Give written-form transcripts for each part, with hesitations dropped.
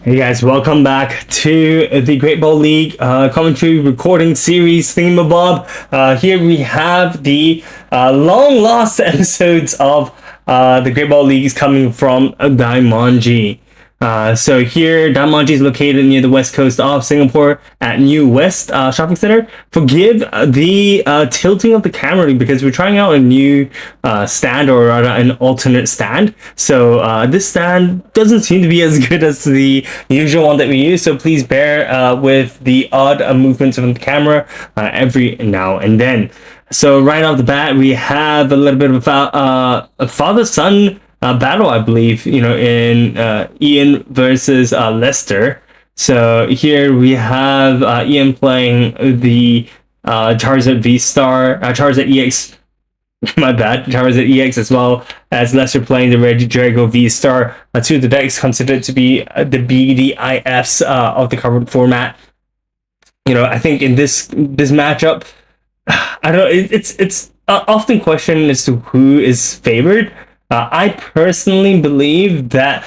Hey guys, welcome back to the Great Ball League commentary recording series thingamabob. Here we have the long lost episodes of the Great Ball Leagues coming from Daimonji. So here, Daimonji is located near the west coast of Singapore at New West Shopping Center. Forgive the tilting of the camera because we're trying out a new stand, or rather an alternate stand. So this stand doesn't seem to be as good as the usual one that we use. So please bear with the odd movements of the camera every now and then. So right off the bat, we have a little bit of a father-son battle, I believe, in Ian versus Lester. So here we have Ian playing the Charizard V-Star, Charizard EX, my bad, Charizard EX, as well as Lester playing the Regidrago V-Star. Two of the decks considered to be the BDIFs of the current format. I think in this matchup, I don't know, it's often questioned as to who is favored. I personally believe that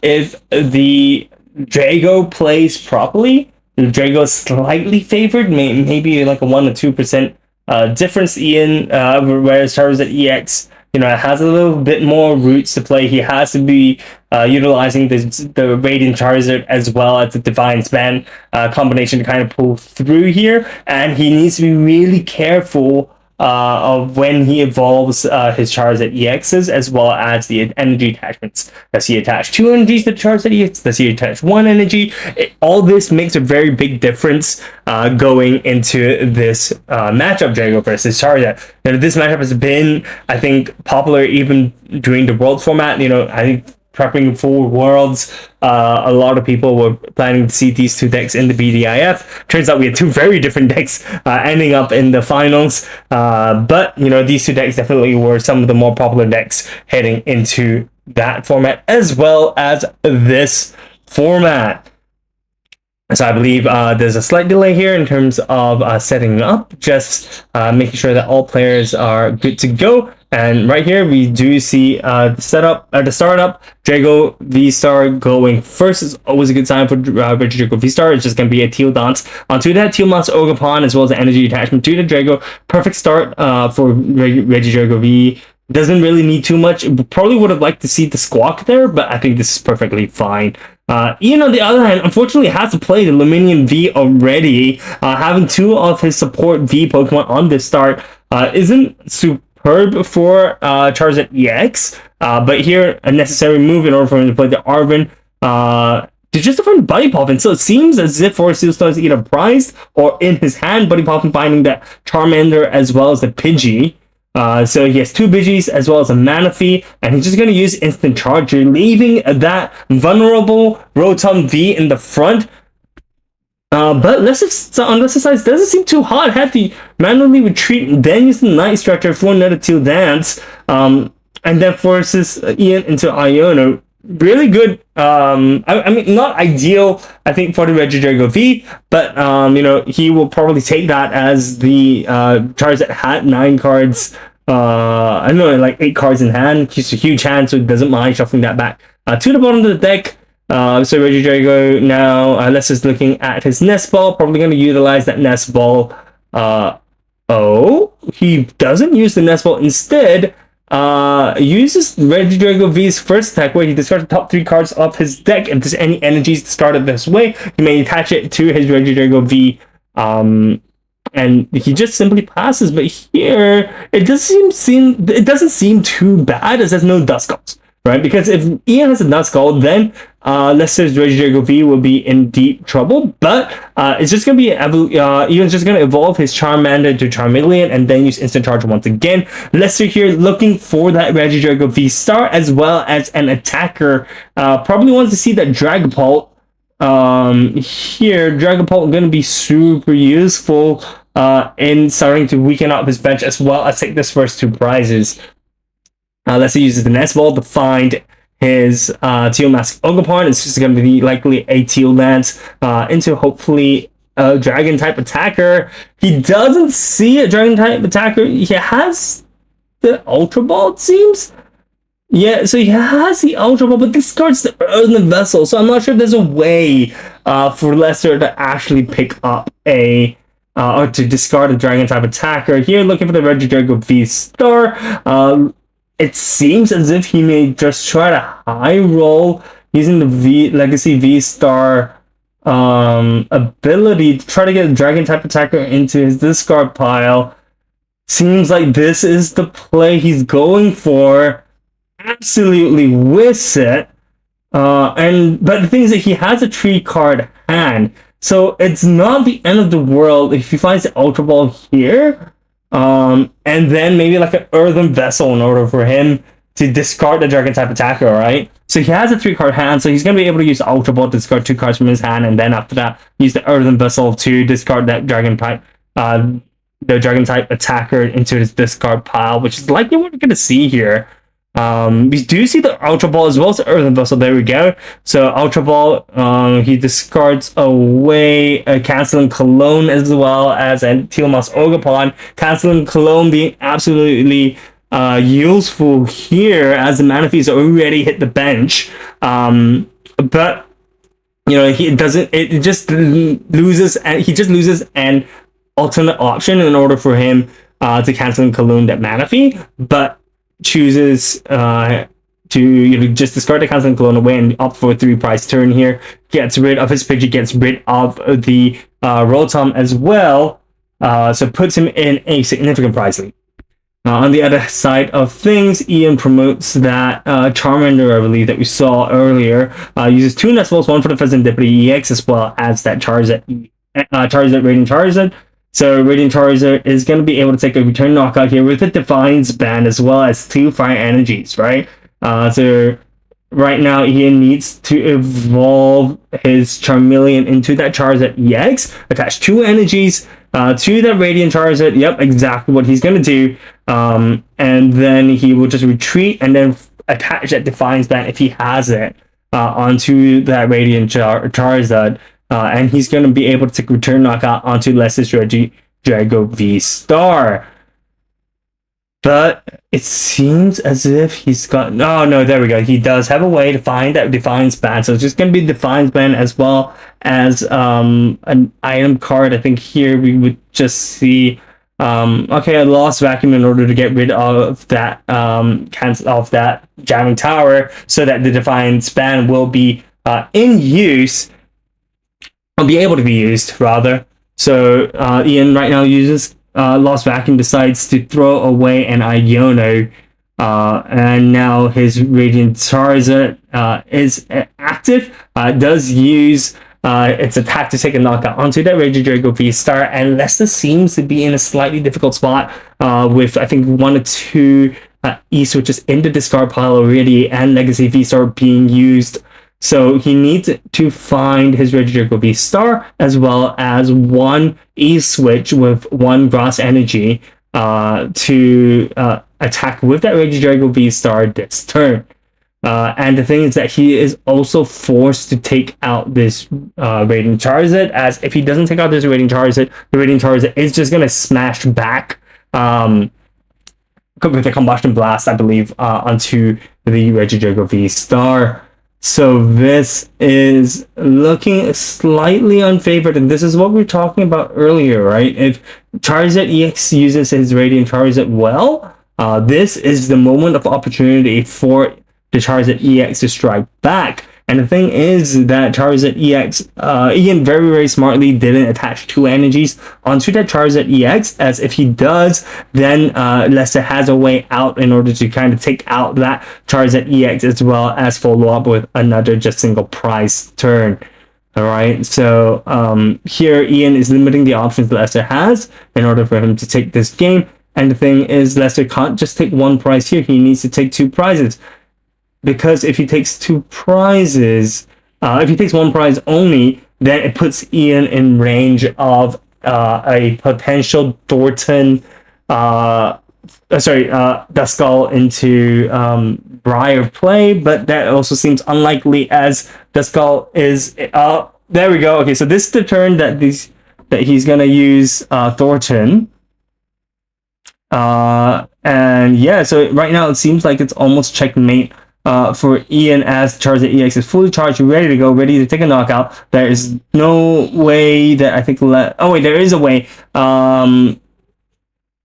if the Drago plays properly, the Drago is slightly favored, maybe like a 1 or 2% difference. Ian, whereas Charizard EX, has a little bit more roots to play. He has to be utilizing the Radiant Charizard as well as the Divine Span combination to kind of pull through here, and he needs to be really careful of when he evolves his Charizard EXs, as well as the energy attachments. Does he attach 2 energies to the Charizard EX? Does he attach 1 energy? All this makes a very big difference going into this matchup, Drago versus Charizard. This matchup has been, I think, popular even during the World format. I think prepping for Worlds, a lot of people were planning to see these two decks in the BDIF. Turns out we had two very different decks ending up in the finals. But these two decks definitely were some of the more popular decks heading into that format, as well as this format. So I believe there's a slight delay here in terms of setting up, just making sure that all players are good to go. And right here, we do see the setup, the startup. Drago V-Star going first is always a good sign for Drago V-Star. It's just going to be a Teal Dance. Onto that, Teal Mouse Ogerpon, as well as the energy attachment to the Drago. Perfect start for Regidrago V. Doesn't really need too much. Probably would have liked to see the Squawk there, but I think this is perfectly fine. Ian, on the other hand, unfortunately has to play the Luminium V already. Having 2 of his support V Pokemon on this start isn't superb for Charizard EX, but here a necessary move in order for him to play the Arven to just defend Buddy Poppin. So it seems as if Forest Steel Star is either prized or in his hand. Buddy Poppin finding that Charmander as well as the Pidgey. So he has 2 Pidgeys as well as a Manaphy, and he's just going to use Instant Charger, leaving that vulnerable Rotom V in the front. But on the side, doesn't seem too hot. Had to manually retreat, then use the Night Structure for another Teal Dance, and then forces Ian into Iono. Really good. I mean, not ideal, I think, for the Regidrago V, but he will probably take that as the Charizard had 9 cards. I don't know, like 8 cards in hand. He's a huge hand, so he doesn't mind shuffling that back to the bottom of the deck. So Regidrago now, Lester's looking at his Nest Ball, probably going to utilize that Nest Ball. He doesn't use the Nest Ball. Instead, uses Regidrago V's first attack, where he discards the top 3 cards of his deck. If there's any energies discarded this way, he may attach it to his Regidrago V, and he just simply passes. But here, it doesn't seem too bad, as there's no Duskulls, right? Because if Ian has a Duskull, then Lester's Regidrago V will be in deep trouble. But it's just going to be Ian's just going to evolve his Charmander to Charmeleon and then use Instant Charge once again. Lester here looking for that Regidrago V-Star as well as an attacker. Probably wants to see that Dragapult. Here, Dragapult going to be super useful in starting to weaken up his bench, as well as take this first 2 prizes. Lester uses the Nest Ball to find his Teal Mask Ogerpon. It's just going to be likely a Teal Dance into hopefully a Dragon type attacker. He doesn't see a Dragon type attacker. He has the Ultra Ball, it seems. Yeah, so he has the Ultra Ball, but discards the Earthen Vessel. So I'm not sure if there's a way for Lester to actually pick up a or to discard a Dragon type attacker. Here, looking for the Regidrago V Star. It seems as if he may just try to high roll using the Legacy V Star ability to try to get a Dragon type attacker into his discard pile. Seems like this is the play he's going for. Absolutely whiffs it. But the thing is that he has a tree card hand, so it's not the end of the world if he finds the Ultra Ball here, and then maybe like an Earthen Vessel in order for him to discard the Dragon type attacker, right? So he has a 3-card hand, so he's gonna be able to use the Ultra Ball to discard 2 cards from his hand, and then after that, use the Earthen Vessel to discard that Dragon type, the Dragon type attacker into his discard pile, which is likely what we're gonna see here. We do see the Ultra Ball as well as the Earthen Vessel. There we go. So Ultra Ball, he discards away canceling Cologne as well as a Tealmoss Ogapon. Canceling Cologne being absolutely useful here as the Manaphy's already hit the bench. But you know he doesn't. It just loses, and he just loses an alternate option in order for him to cancel Cologne that Manaphy, but chooses to just discard the Canceling Cologne away and opt for a 3-price turn here. Gets rid of his Pidgeot, gets rid of the Rotom as well, so puts him in a significant price lead. On the other side of things, Ian promotes that Charmander, I believe, that we saw earlier, uses 2 Nestballs, 1 for the Serendipity EX, as well as that Charizard, Radiant Charizard. So Radiant Charizard is going to be able to take a return knockout here with a Defiance band as well as 2 Fire Energies, right? So right now Ian needs to evolve his Charmeleon into that Charizard EX, attach 2 energies to that Radiant Charizard. Yep, exactly what he's going to do. And then he will just retreat and then attach that Defiance band if he has it onto that Radiant Charizard. And he's going to be able to take return knockout onto Lester's Regidrago V Star. But it seems as if he's got... Oh, no, there we go. He does have a way to find that Defiance band. So it's just going to be Defiance band as well as an item card. I think here we would just see... okay, I lost Vacuum in order to get rid of that cancel off that Jamming Tower so that the Defiance band will be in use. Will be able to be used, rather. So Ian right now uses Lost Vacuum, decides to throw away an Iono, and now his Radiant Charizard is active. Does use its attack to take a knockout onto that Regidrago V Star, and Lester seems to be in a slightly difficult spot with, I think, 1 or 2 E-switches in the discard pile already, and Legacy V Star being used. So he needs to find his Regidrago V Star as well as 1 E-switch with 1 Grass Energy to attack with that Regidrago V Star this turn. And the thing is that he is also forced to take out this Radiant Charizard, as if he doesn't take out this Radiant Charizard, the Radiant Charizard is just going to smash back with the Combustion Blast, I believe, onto the Regidrago V Star. So this is looking slightly unfavored, and this is what we were talking about earlier, right? If Charizard EX uses his Radiant Charizard well, this is the moment of opportunity for the Charizard EX to strike back. And the thing is that Charizard EX, Ian very, very smartly didn't attach 2 energies onto that Charizard EX, as if he does, then Lester has a way out in order to kind of take out that Charizard EX as well as follow up with another just single price turn. Alright, so here Ian is limiting the options Lester has in order for him to take this game. And the thing is, Lester can't just take 1 prize here, he needs to take 2 prizes. Because if he takes 2 prizes, if he takes 1 prize only, then it puts Ian in range of a potential Thornton, Duskull into Briar play, but that also seems unlikely as Duskull is... there we go. Okay, so this is the turn that he's going to use Thornton. And yeah, so right now it seems like it's almost checkmate for Ian, as Charizard EX is fully charged, ready to go, ready to take a knockout. There is no way that I think... oh wait, there is a way. Oh,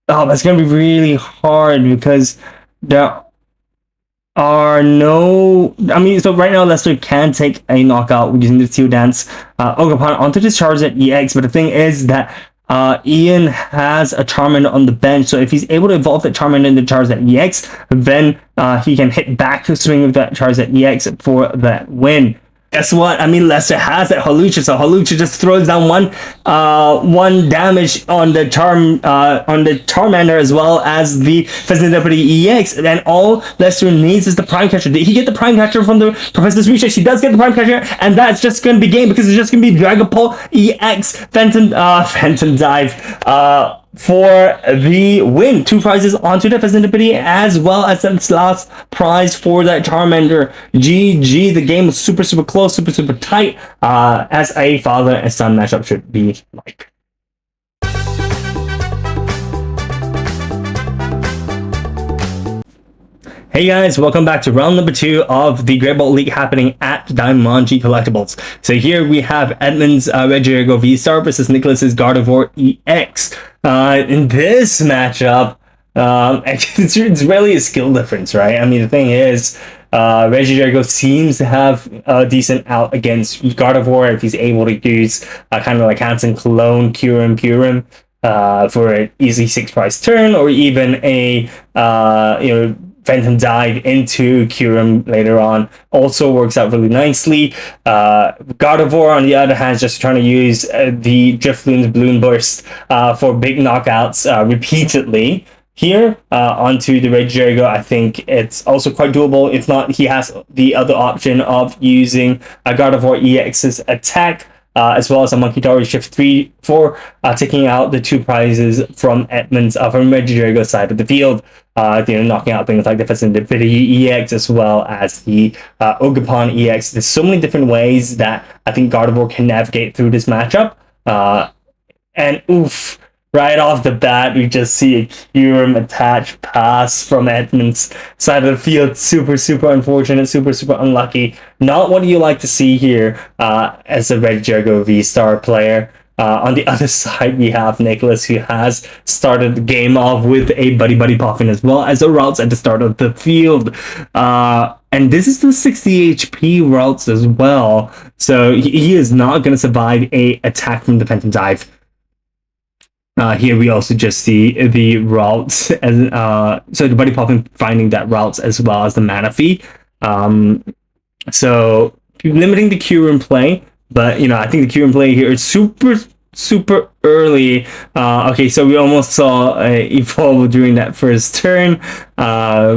that's going to be really hard because there are no... I mean, so right now Lester can take a knockout using the Steel Dance Ogerpon onto this Charizard EX, but the thing is that Ian has a Charmander on the bench, so if he's able to evolve that Charmander into Charizard EX, then he can hit back swing with that Charizard EX for that win. Guess what? I mean, Lester has that Hawlucha, so Hawlucha just throws down one damage on the Charmander as well as the Pheasant Deputy EX, and all Lester needs is the Prime Catcher. Did he get the Prime Catcher from the Professor's Research? He does get the Prime Catcher, and that's just going to be game because it's just going to be Dragapult EX Phantom Dive for the win. 2 prizes onto the Pheasant Deputy, as well as the last prize for that Charmander. GG. The game was super close, super tight, as a father and son matchup should be like. Hey guys, welcome back to round number 2 of the Great Ball League happening at Daimonji Collectibles. So here we have Edmund's Regiego V-Star versus Nicholas's Gardevoir EX. In this matchup, it's really a skill difference, right? I mean, the thing is, Regiego seems to have a decent out against Gardevoir if he's able to use kind of like Hansen Cologne, Kyurem, for an easy 6 prize turn, or even a, Phantom Dive into Kyurem later on. Also works out really nicely. Gardevoir, on the other hand, is just trying to use the Drifloon's Balloon Burst for big knockouts repeatedly. Here, onto the Regiego, I think it's also quite doable. If not, he has the other option of using Gardevoir EX's attack, as well as a Monkey Dory Shift 3 for taking out the 2 prizes from Edmund's from Regiego side of the field. Knocking out things like the Pheasant Deputy EX as well as the Ogerpon EX. There's so many different ways that I think Gardevoir can navigate through this matchup. And oof, right off the bat, we just see a Kyurem attached pass from Edmund's side of the field. Super unfortunate, super unlucky. Not what you like to see here as a Regiego V-Star player. On the other side, we have Nicholas, who has started the game off with a Buddy Puffin as well as the routes at the start of the field. And this is the 60 HP routes as well. So he is not going to survive a attack from the Phantom Dive. Here we also just see the routes, as so the Buddy Puffin finding that routes as well as the Manaphy. So limiting the Kyurem play. But, I think the Kyurem play here is super early. Okay, so we almost saw Evolve during that first turn,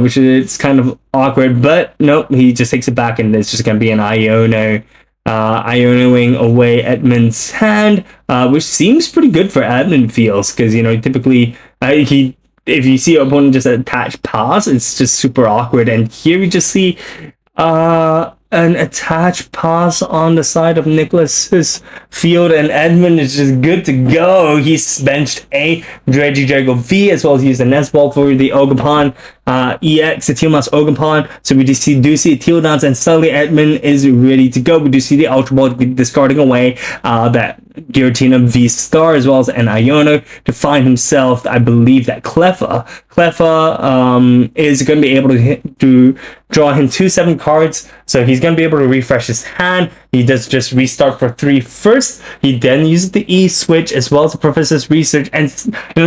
which is kind of awkward. But, nope, he just takes it back, and it's just going to be an Iono. Ionoing away Edmund's hand, which seems pretty good for Edmund feels, because, typically, if you see an opponent just attach pass, it's just super awkward. And here we just see an attached pass on the side of Nicholas's field, and Edmund is just good to go. He's benched a Regiego V as well as used the Nest Ball for the Ogerpon EX, the Teal Mouse Ogerpon. So we do see a Teal Dance, and suddenly Edmund is ready to go. We do see the Ultra Ball discarding away that Giratina V-Star as well as an Iono to find himself, I believe, that Cleffa is going to be able to draw him 2/7 cards, so he's going to be able to refresh his hand. He does just restart for 3 first. He then uses the E switch as well as the Professor's Research, and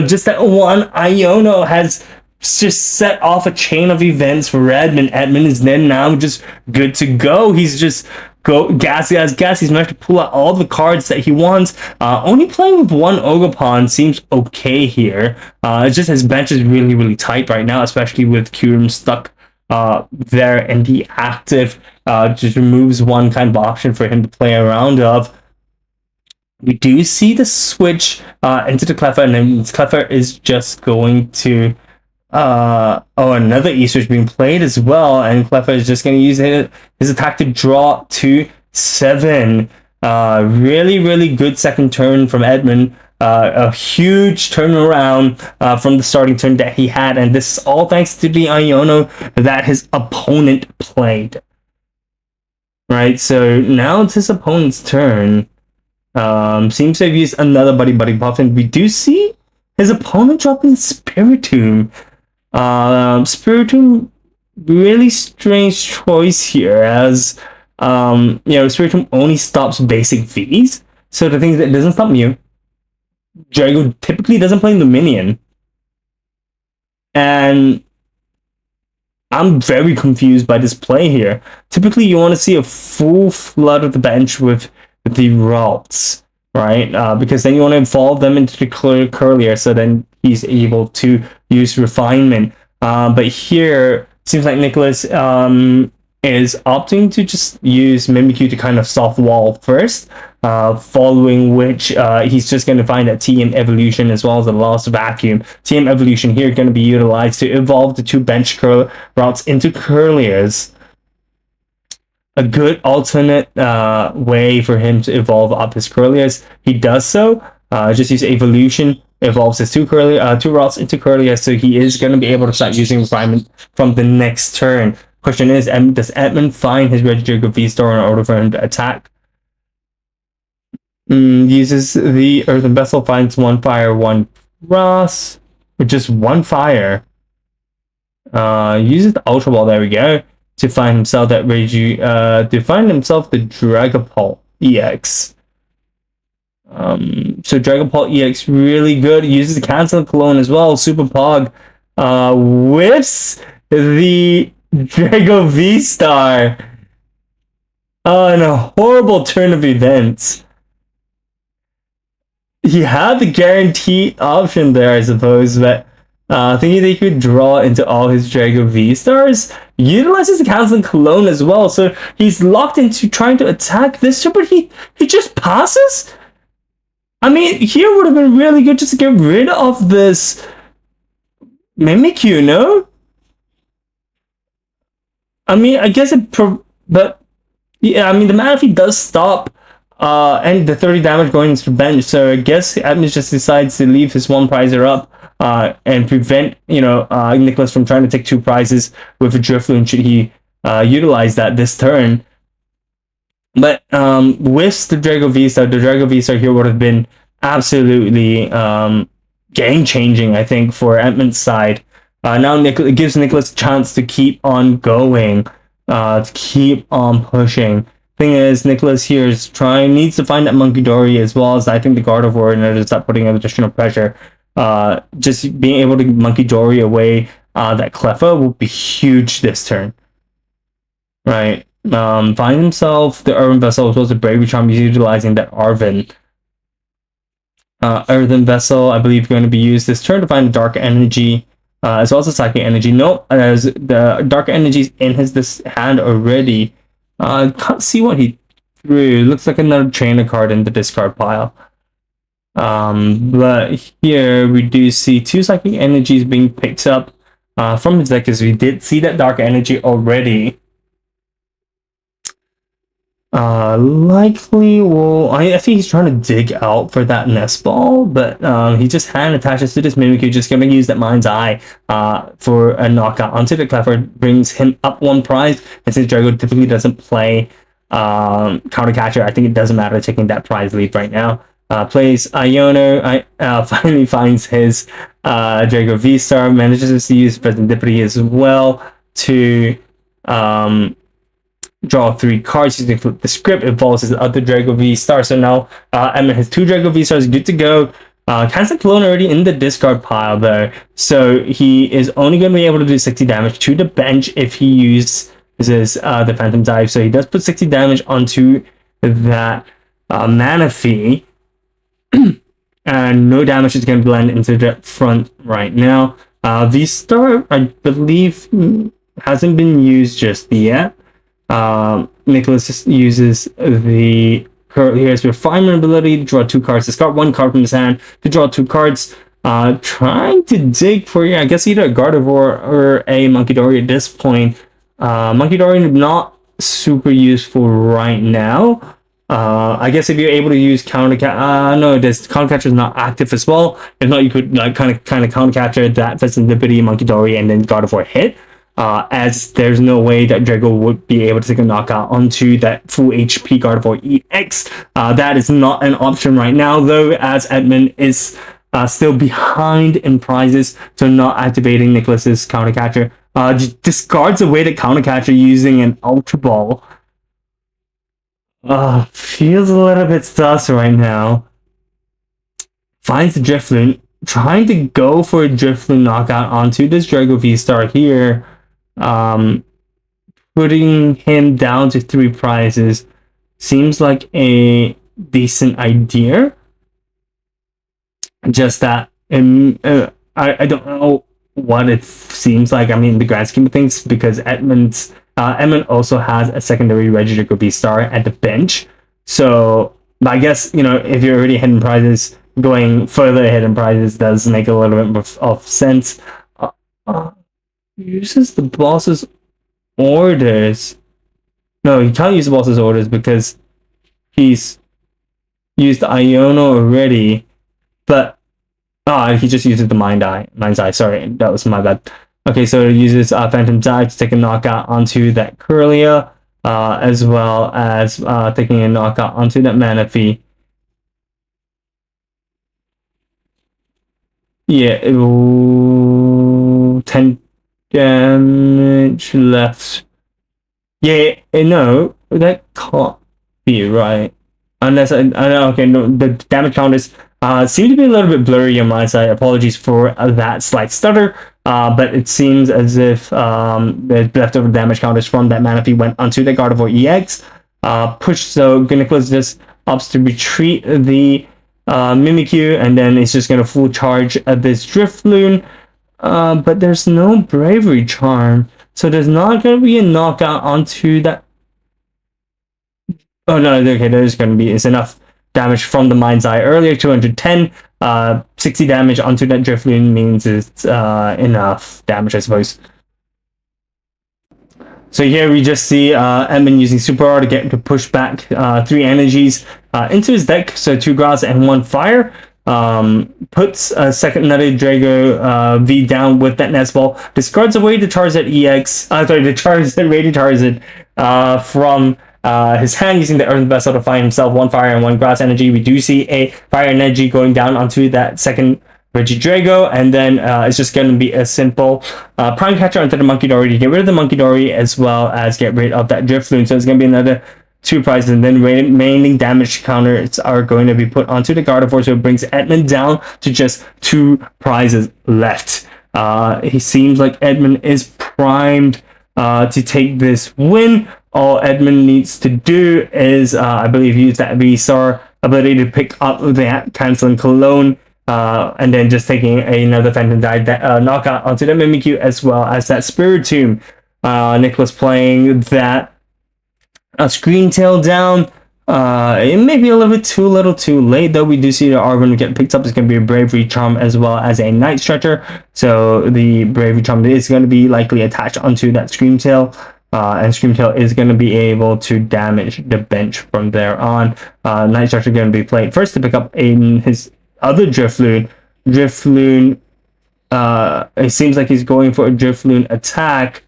just that one Iono has just set off a chain of events for Edmund. Edmund is then now just good to go. He's just gas. He's managed to pull out all the cards that he wants. Only playing with one Ogerpon seems okay here. It's just his bench is really tight right now, especially with Kyurem stuck there in the active. Just removes one kind of option for him to play around of. We do see the switch into the Cleffa, and then Cleffa is just going to another E-switch being played as well, and Cleffa is just going to use his attack to draw 2/7. Really good second turn from Edmund. a huge turnaround from the starting turn that he had, and this is all thanks to the Iono that his opponent played. Right, so now it's his opponent's turn. Seems to have used another Buddy Buff, and we do see his opponent dropping Spiritomb. Spiritomb, really strange choice here, as Spiritomb only stops basic Vs. So the thing is, it doesn't stop Mew. Drago typically doesn't play Luminion, and I'm very confused by this play here. Typically, you want to see a full flood of the bench with the Ralts, right? Because then you want to evolve them into the Curlier, so then he's able to use Refinement. But here, it seems like Nicholas is opting to just use Mimikyu to kind of soft wall first, following which he's just going to find that TM Evolution as well as the Lost Vacuum. TM Evolution here going to be utilized to evolve the two bench routes into Curliers. A good alternate way for him to evolve up his Curliers. He does so. Just use Evolution, evolves his two routes into Curliers, so he is going to be able to start using Refinement from the next turn. Question is, does Edmund find his Regidrago V-Star in order for him to attack? Uses the Earthen Vessel, finds one fire, one frost, with just one fire. Uses the Ultra Ball, there we go, to find himself that to find himself the Dragapult EX. So Dragapult EX really good. Uses the Cancel Cologne as well. Super Pog whiffs the Drago V-Star on a horrible turn of events. He had the guaranteed option there, I suppose, but thinking that he could draw into all his Drago V-Stars, utilizes the Cancel Cologne as well, so he's locked into trying to attack this turn, but he just passes? I mean, here would have been really good just to get rid of this Mimikyu, no? I mean, I guess but yeah, I mean, the Manaphy does stop and the 30 damage going into the bench, so I guess Edmund just decides to leave his one prizer up and prevent, Nicholas from trying to take two prizes with a Drifloon should he utilize that this turn. But with the Drago V-Star here would have been absolutely game-changing, I think, for Edmund's side. Now it gives Nicholas a chance to keep on going, to keep on pushing. Thing is, Nicholas here needs to find that Munkidori as well as I think the Gardevoir in order to start putting additional pressure. Just being able to Munkidori away that Cleffa will be huge this turn. Right. Find himself the Earthen Vessel as well as the Bravery Charm, utilizing that Arven. Earthen Vessel, I believe, going to be used this turn to find the Dark Energy. As well as the Psychic Energy. No, as the Dark Energy's in this hand already. Can't see what he threw. Looks like another trainer card in the discard pile. But here we do see two Psychic Energies being picked up from his deck, as we did see that Dark Energy already. Likely I think he's trying to dig out for that Nest Ball, but he just hand attaches to this Mimikyu, just gonna use that Mind's Eye for a knockout onto the Cleffa, brings him up one prize, and since Drago typically doesn't play Counter Catcher, I think it doesn't matter taking that prize lead right now. Plays Iono, finally finds his Drago V-Star, manages to use Serendipity as well to draw 3 cards using Flip the Script, evolves his other Drago V-Star. So now Edmund has 2 Drago V-Stars, good to go. Cancel Clone already in the discard pile there. So he is only going to be able to do 60 damage to the bench if he uses the Phantom Dive. So he does put 60 damage onto that Manaphy. And no damage is going to blend into the front right now. V-Star, I believe, hasn't been used just yet. Nicholas just uses here's Refinement ability to draw 2 cards, discard 1 card from his hand to draw 2 cards. Trying to dig for, I guess, either a Gardevoir or a Munkidori at this point. Munkidori not super useful right now. I guess if you're able to use no, this counter catcher is not active as well. If not, you could like kind of counter catcher that Festivity, Monkey Dory, and then God of War hit. As there's no way that Drago would be able to take a knockout onto that full HP God of War EX. That is not an option right now, though, as Edmund is still behind in prizes, so not activating Nicholas's counter catcher. Discards away the counter catcher using an Ultra Ball. Feels a little bit sus right now. Finds the Drifloon, trying to go for a Drifloon knockout onto this Drago V-Star here. Putting him down to 3 prizes seems like a decent idea. Just that, I don't know what it seems like. I mean, the grand scheme of things, because Edmund also has a secondary Regidrago V-Star at the bench. So I guess, you know, if you're already hidden prizes, going further hidden prizes does make a little bit of sense. Uses the boss's orders. No, he can't use the boss's orders because he's used Iono already. But he just uses the Mind's Eye. Sorry, that was my bad. Okay, so it uses Phantom's Eye to take a knockout onto that Curlia, as well as taking a knockout onto that Manaphy. Yeah, 10 damage left. Yeah, no, that can't be right. Unless okay, no, the damage counters seem to be a little bit blurry on my side. Apologies for that slight stutter. But it seems as if the leftover damage counters from that Manaphy went onto the God of War EX. Push, so Nicholas just opts to retreat the Mimikyu, and then it's just going to full charge this Drifloon. But there's no Bravery Charm, so there's not going to be a knockout onto that. Oh no, okay, there's going to be, it's enough damage from the Mind's Eye earlier, 210. 60 damage onto that Drifloon means it's enough damage, I suppose. So here we just see Edmund using Super R to push back 3 energies into his deck. So 2 Grass and 1 Fire. Puts a second another Drago V down with that Nest Ball. Discards away the Charizard EX. The Charizard Radiant Charizard from his hand, using the Earth Vessel to find himself 1 Fire and 1 Grass energy. We do see a Fire energy going down onto that second Regidrago, and then it's just going to be a simple Prime Catcher onto the Monkey Dory to get rid of the Monkey Dory, as well as get rid of that Drifloon. So it's going to be another 2 prizes, and then remaining damage counters are going to be put onto the God of War, so it brings Edmund down to just 2 prizes left. He seems like Edmund is primed to take this win. All Edmund needs to do is, I believe, use that V-Star ability to pick up that Canceling Cologne, and then just taking another Phantom Die knockout onto the Mimikyu, as well as that Spiritomb. Nicholas playing that Screen Tail down. It may be a little bit too late, though. We do see the Argon get picked up. It's going to be a Bravery Charm as well as a Night Stretcher. So the Bravery Charm is going to be likely attached onto that Scream Tail. And Scream Tail is going to be able to damage the bench from there on. Night Stretcher going to be played first to pick up his other Drifloon. It seems like he's going for a Drifloon attack.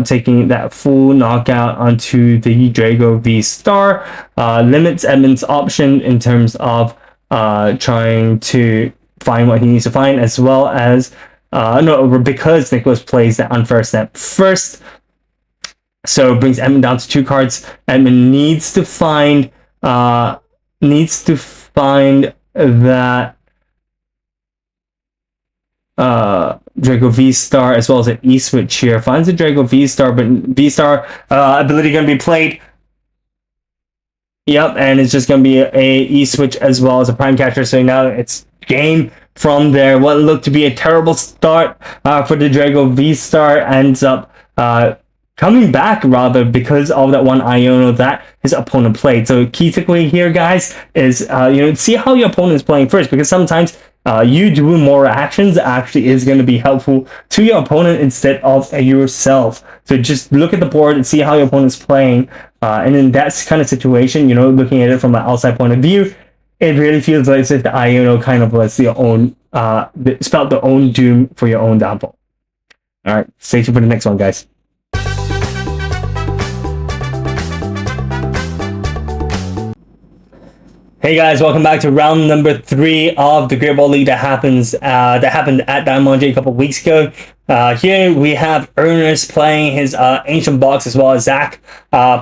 Taking that full knockout onto the Drago V-Star. Limits Edmund's option in terms of trying to find what he needs to find, as well as because Nicholas plays that Unfair Step first. So it brings Edmund down to 2 cards. Edmund needs to find that Drago V-Star, as well as an E-Switch here. Finds a Drago V-Star, but V-Star ability going to be played. Yep, and it's just going to be a E-Switch as well as a Prime Catcher. So now it's game from there. What looked to be a terrible start for the Drago V-Star ends up coming back, rather, because of that one Iono that his opponent played. So key takeaway here, guys, is see how your opponent is playing first, because sometimes you doing more actions actually is going to be helpful to your opponent instead of yourself. So just look at the board and see how your opponent's playing And in that kind of situation, looking at it from an outside point of view, it really feels like as if the Iono kind of was your own, spelled the own doom for your own downfall. All right, stay tuned for the next one, guys. Hey guys, welcome back to round number 3 of the Great Ball League that happened at Daimonji a couple weeks ago. Here we have Ernest playing his Ancient Box, as well as Zach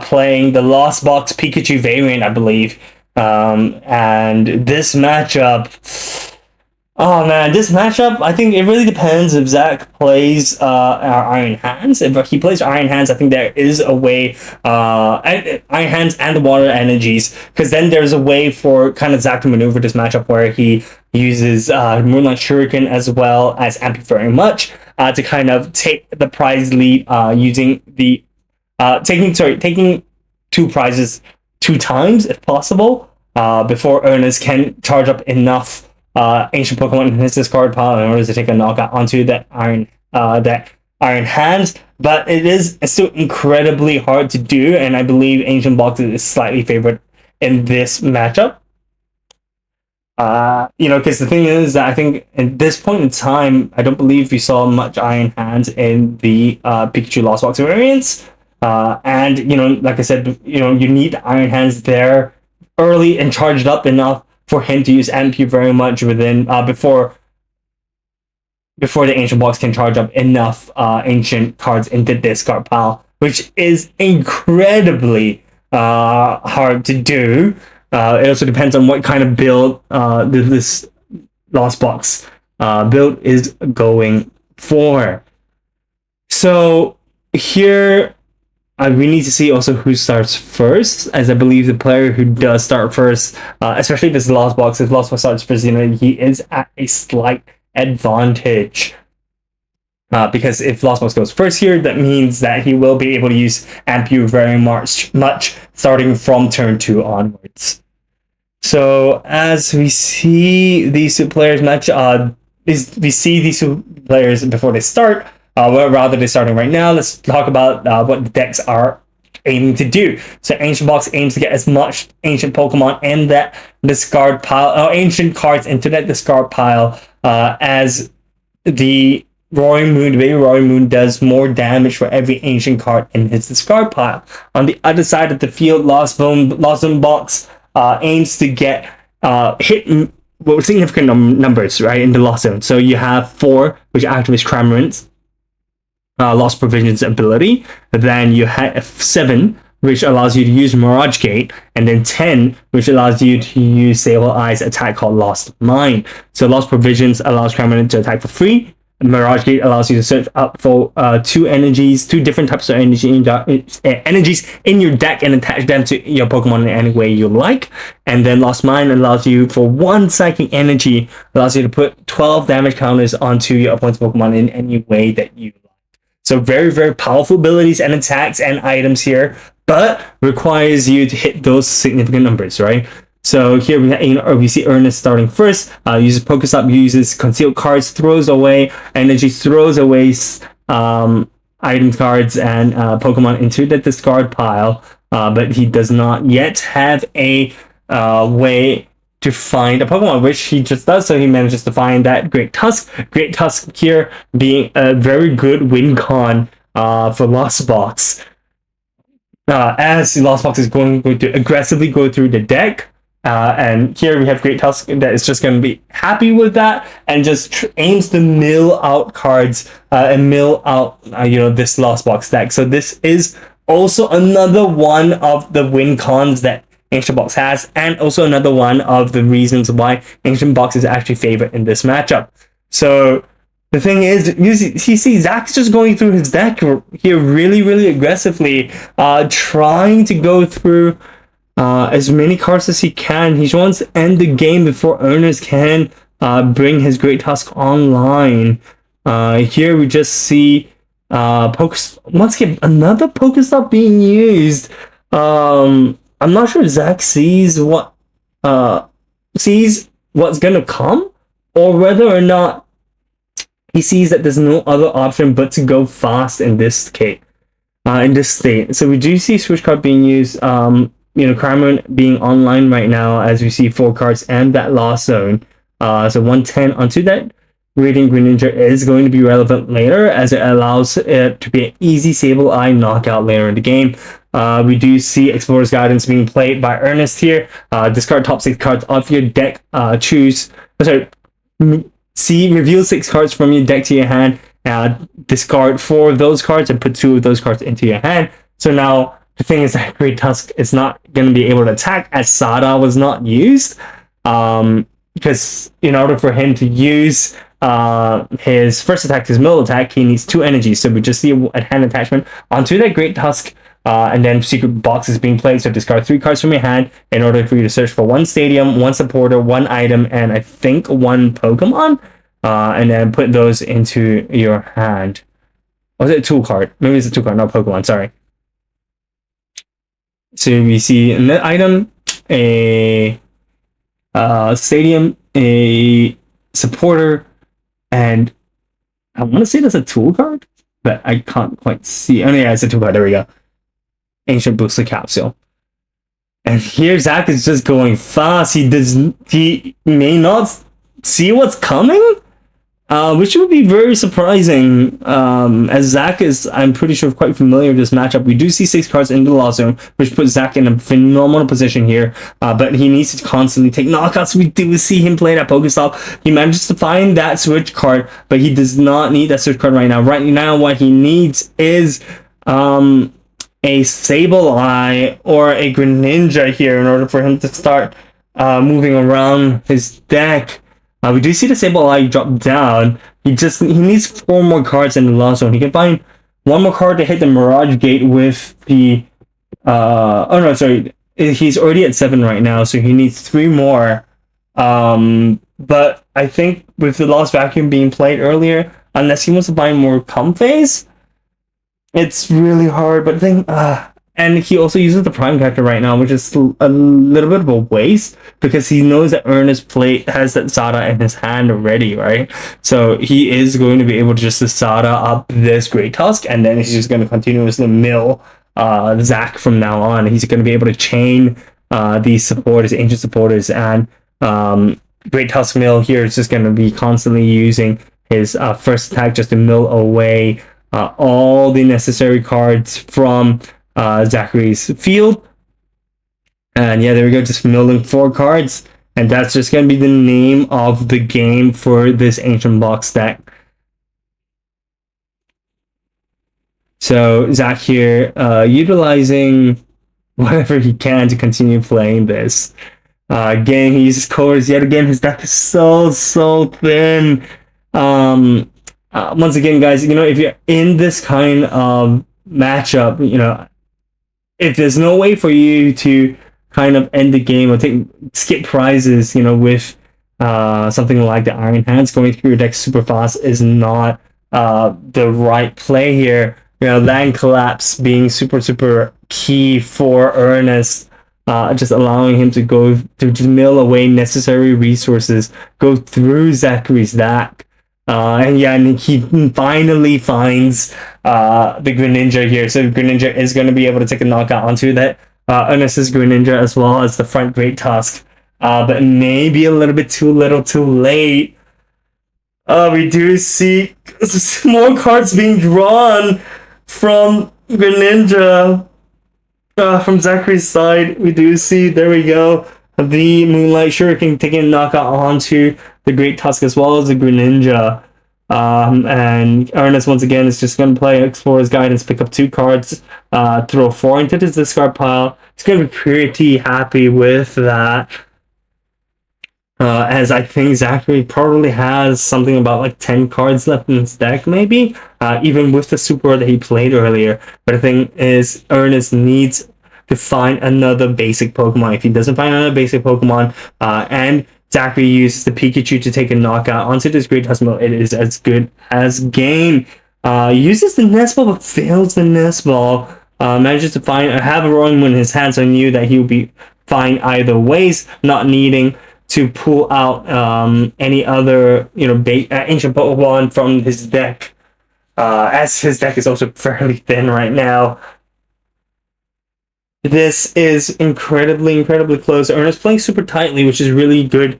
playing the Lost Box Pikachu variant, I believe. And this matchup, oh man, I think it really depends if Zach plays our Iron Hands. If he plays Iron Hands, I think there is a way, Iron Hands and the Water Energies, because then there's a way for kind of Zach to maneuver this matchup where he uses Moonlight Shuriken as well as Ampy very much to kind of take the prize lead using the taking 2 prizes 2 times if possible before Ernest can charge up enough ancient Pokemon in his discard pile in order to take a knockout onto that Iron Hands. But it is still incredibly hard to do, and I believe Ancient Box is slightly favored in this matchup. Because the thing is that I think at this point in time, I don't believe we saw much Iron Hands in the Pikachu Lost Box variants. And like I said, you need the Iron Hands there early and charged up enough for him to use MP very much within before the Ancient Box can charge up enough ancient cards into the discard pile, which is incredibly hard to do. It also depends on what kind of build this Lost Box build is going for. So here we need to see also who starts first, as I believe the player who does start first, especially if it's Lost Box, if Lost Box starts first, he is at a slight advantage. Because if Lost Box goes first here, that means that he will be able to use Ampu very much starting from turn 2 onwards. So as we see these 2 players match, we see these 2 players before they start. Rather than starting right now, let's talk about what the decks are aiming to do. So Ancient Box aims to get as much ancient Pokemon in that discard pile, ancient cards into that discard pile, as the Roaring Moon. The Baby Roaring Moon does more damage for every ancient card in his discard pile. On the other side of the field, Lost Zone Box aims to get hit with significant numbers, right, in the Lost Zone. So you have 4, which activates Cramorant, Lost Provisions ability. Then you have 7, which allows you to use Mirage Gate, and then 10, which allows you to use Sable Eye's attack called Lost Mine. So Lost Provisions allows Cramorant to attack for free. Mirage Gate allows you to search up for 2 different types of energies in your deck and attach them to your Pokemon in any way you like. And then Lost Mine allows you for 1 Psychic Energy, allows you to put 12 damage counters onto your opponent's Pokemon in any way that you like. So very, very powerful abilities and attacks and items here, but requires you to hit those significant numbers, right? So here we see Ernest starting first. Uses Pokestop, uses Concealed Cards, throws away energy, throws away item cards and Pokemon into the discard pile, but he does not yet have a way to find a Pokemon, which he just does. So he manages to find that Great Tusk. Great Tusk here being a very good win con for Lost Box. As Lost Box is going to aggressively go through the deck. And here we have Great Tusk that is just going to be happy with that and just aims to mill out cards and mill out this Lost Box deck. So this is also another one of the win cons that Ancient Box has, and also another one of the reasons why Ancient Box is actually favored in this matchup. So the thing is, you see Zach's just going through his deck here really, really aggressively, trying to go through as many cards as he can. He wants to end the game before Ernest can bring his Great Tusk online. Here we just see once again another Pokestop being used. I'm not sure Zach sees what's gonna come, or whether or not he sees that there's no other option but to go fast in this case. in this state. So we do see switch card being used. Crime being online right now, as we see 4 cards and that lost zone. So 110 onto that. Radiant Greninja is going to be relevant later, as it allows it to be an easy Sableye knockout later in the game. We do see Explorer's Guidance being played by Ernest here. Discard top 6 cards off your deck. Reveal 6 cards from your deck to your hand. Discard 4 of those cards and put 2 of those cards into your hand. So now the thing is that Great Tusk is not going to be able to attack, as Sada was not used. Because in order for him to use his first attack, his middle attack, he needs 2 energies. So we just see a hand attachment onto that Great Tusk, and then secret box is being played. So discard 3 cards from your hand in order for you to search for 1 stadium, 1 supporter, 1 item, and I think 1 Pokemon, and then put those into your hand. Was it a tool card? Maybe it's a tool card, not Pokemon. Sorry. So we see in that item a stadium, a supporter, and I want to say that's a tool card, but I can't quite see. Oh yeah, it's a tool card. There we go. Ancient Booster Capsule. And here Zach is just going fast. He may not see what's coming, which would be very surprising. As Zach is, I'm pretty sure, quite familiar with this matchup. We do see 6 cards in the loss zone, which puts Zach in a phenomenal position here. But he needs to constantly take knockouts. We do see him play that Pokestop. He manages to find that switch card, but he does not need that switch card right now. Right now, what he needs is a Sableye or a Greninja here in order for him to start moving around his deck. We do see the Sableye drop down. He needs 4 more cards in the lost zone. He can find 1 more card to hit the Mirage Gate with the he's already at 7 right now, so he needs 3 more. But I think with the Lost Vacuum being played earlier, unless he wants to find more Comphase, it's really hard. But and he also uses the Prime character right now, which is a little bit of a waste, because he knows that Ernest has that Sada in his hand already, right? So he is going to be able to just Sada up this Great Tusk, and then he's just going to continuously mill Zach from now on. He's going to be able to chain these supporters, ancient supporters, and Great Tusk mill here is just going to be constantly using his first attack just to mill away all the necessary cards from Zachary's field. And yeah, there we go, just milling 4 cards, and that's just going to be the name of the game for this Ancient Box deck. So Zach here utilizing whatever he can to continue playing this. Again, he uses colors yet again. His deck is so thin. Once again, guys, if you're in this kind of matchup, if there's no way for you to kind of end the game or skip prizes, with something like the Iron Hands, going through your deck super fast is not the right play here. Land Collapse being super key for Ernest, just allowing him to go to just mill away necessary resources, go through Zachary's deck. And he finally finds the Greninja here. So Greninja is going to be able to take a knockout onto that Ernest's Greninja, as well as the front Great Tusk. But maybe a little bit too little too late. We do see more cards being drawn from Greninja. From Zachary's side, we do see, there we go, the Moonlight Shuriken taking a knockout onto the Great Tusk as well as the Greninja. And Ernest once again is just going to play Explorer's Guidance, pick up 2 cards, throw 4 into his discard pile. He's going to be pretty happy with that. As I think Zachary probably has something about like 10 cards left in his deck, maybe, even with the super that he played earlier. But the thing is, Ernest needs to find another basic Pokemon. If he doesn't find another basic Pokemon, and Zachary uses the Pikachu to take a knockout onto this Great Tusk, it is as good as game. Uses the Nest Ball, but fails the Nest Ball. Manages to have a Roaring Wind in his hand, so I knew that he would be fine either ways, not needing to pull out any other ancient Pokemon from his deck. as his deck is also fairly thin right now. This is incredibly close. Ernest playing super tightly, which is really good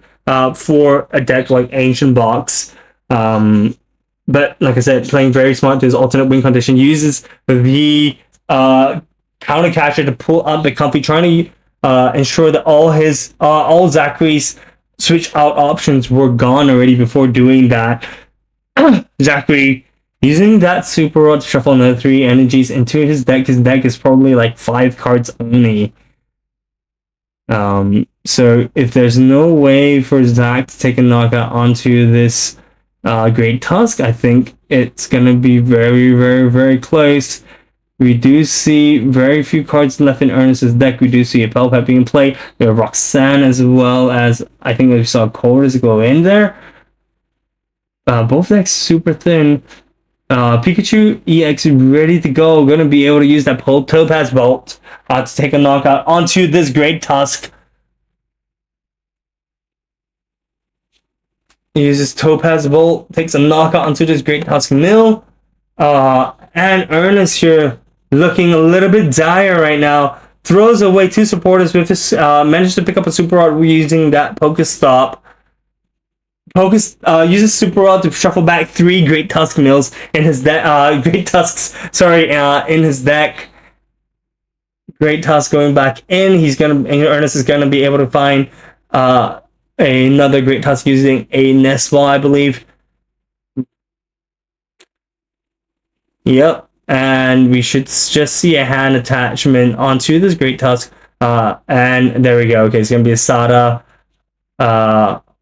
for a deck like Ancient Box. But like I said, playing very smart to his alternate win condition, uses the counter catcher to pull up the Comfy, trying to ensure that all Zachary's switch out options were gone already before doing that. Zachary using that Super Rod to shuffle another 3 energies into his deck. His deck is probably like 5 cards only. So if there's no way for Zach to take a knockout onto this Great Tusk, I think it's gonna be very close. We do see very few cards left in Ernest's deck. We do see a Pelpat being played. We have Roxanne, as well as I think we saw Chorus go in there. Both decks super thin. Pikachu EX ready to go. Going to be able to use that Topaz Bolt to take a knockout onto this Great Tusk. He uses Topaz Bolt, takes a knockout onto this Great Tusk Mill. And Ernest here looking a little bit dire right now. Throws away 2 supporters with his manages to pick up a Super Rod using that Pokestop. Uses Super Rod to shuffle back 3 Great Tusk Mills in his deck. Great Tusks, sorry, in his deck. Great Tusk going back in. Ernest is gonna be able to find another Great Tusk using a Nest Ball, I believe. Yep, and we should just see a hand attachment onto this Great Tusk. And there we go. Okay, it's gonna be a Sada.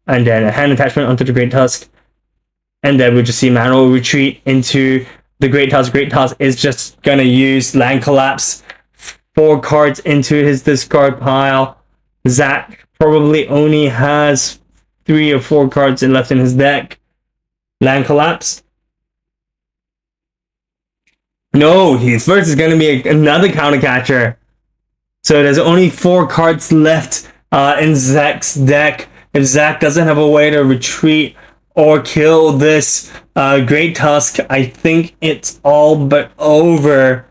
And then a hand attachment onto the Great Tusk. And then we just see manual retreat into the Great Tusk. Great Tusk is just gonna use Land Collapse, 4 cards into his discard pile. Zach probably only has 3 or 4 cards left in his deck. Land Collapse. No, his first is gonna be another counter catcher. So there's only 4 cards left in Zach's deck. If Zach doesn't have a way to retreat or kill this Great Tusk, I think it's all but over.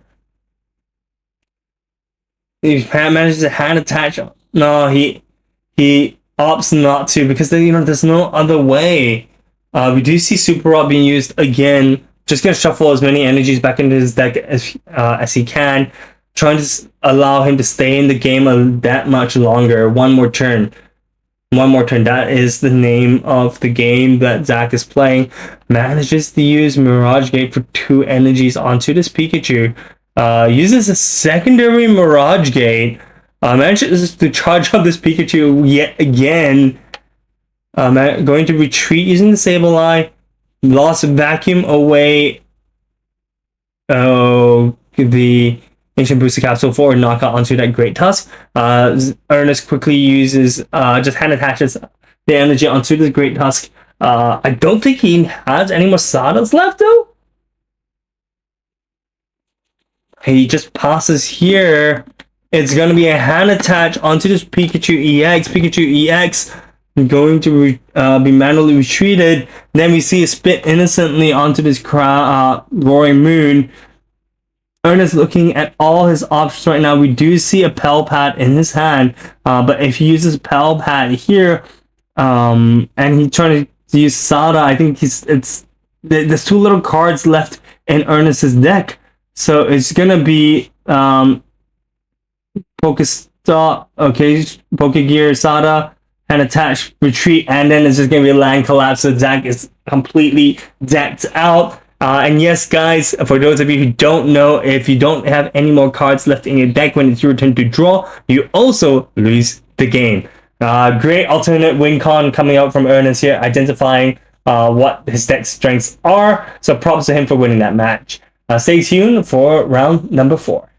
He manages to hand attach. No, he opts not to, because there's no other way. We do see Super Rod being used again. Just gonna shuffle as many energies back into his deck as he can, trying to allow him to stay in the game that much longer. One more turn. That is the name of the game that Zach is playing. Manages to use Mirage Gate for 2 energies onto this Pikachu. Uses a secondary Mirage Gate. Manages to charge up this Pikachu yet again. Going to retreat using the Sableye. Lost Vacuum away. Oh, the Ancient Booster Capsule for a knockout onto that Great Tusk. Ernest quickly uses, just hand attaches the energy onto the Great Tusk. I don't think he has any more Sadas left though. He just passes here. It's going to be a hand attach onto this Pikachu EX. Pikachu EX going to be manually retreated. Then we see a spit innocently onto this Roaring Moon. Ernest looking at all his options right now. We do see a Pelpat in his hand, but if he uses Pelpat here, and he's trying to use Sada, I think there's 2 little cards left in Ernest's deck, so it's gonna be Pokestop, okay, Pokegear, Sada, and attach, retreat, and then it's just gonna be a Land Collapse. So Zach is completely decked out. And yes, guys, for those of you who don't know, if you don't have any more cards left in your deck when it's your turn to draw, you also lose the game. Great alternate win con coming out from Ernest here, identifying what his deck strengths are. So props to him for winning that match. Stay tuned for round number 4.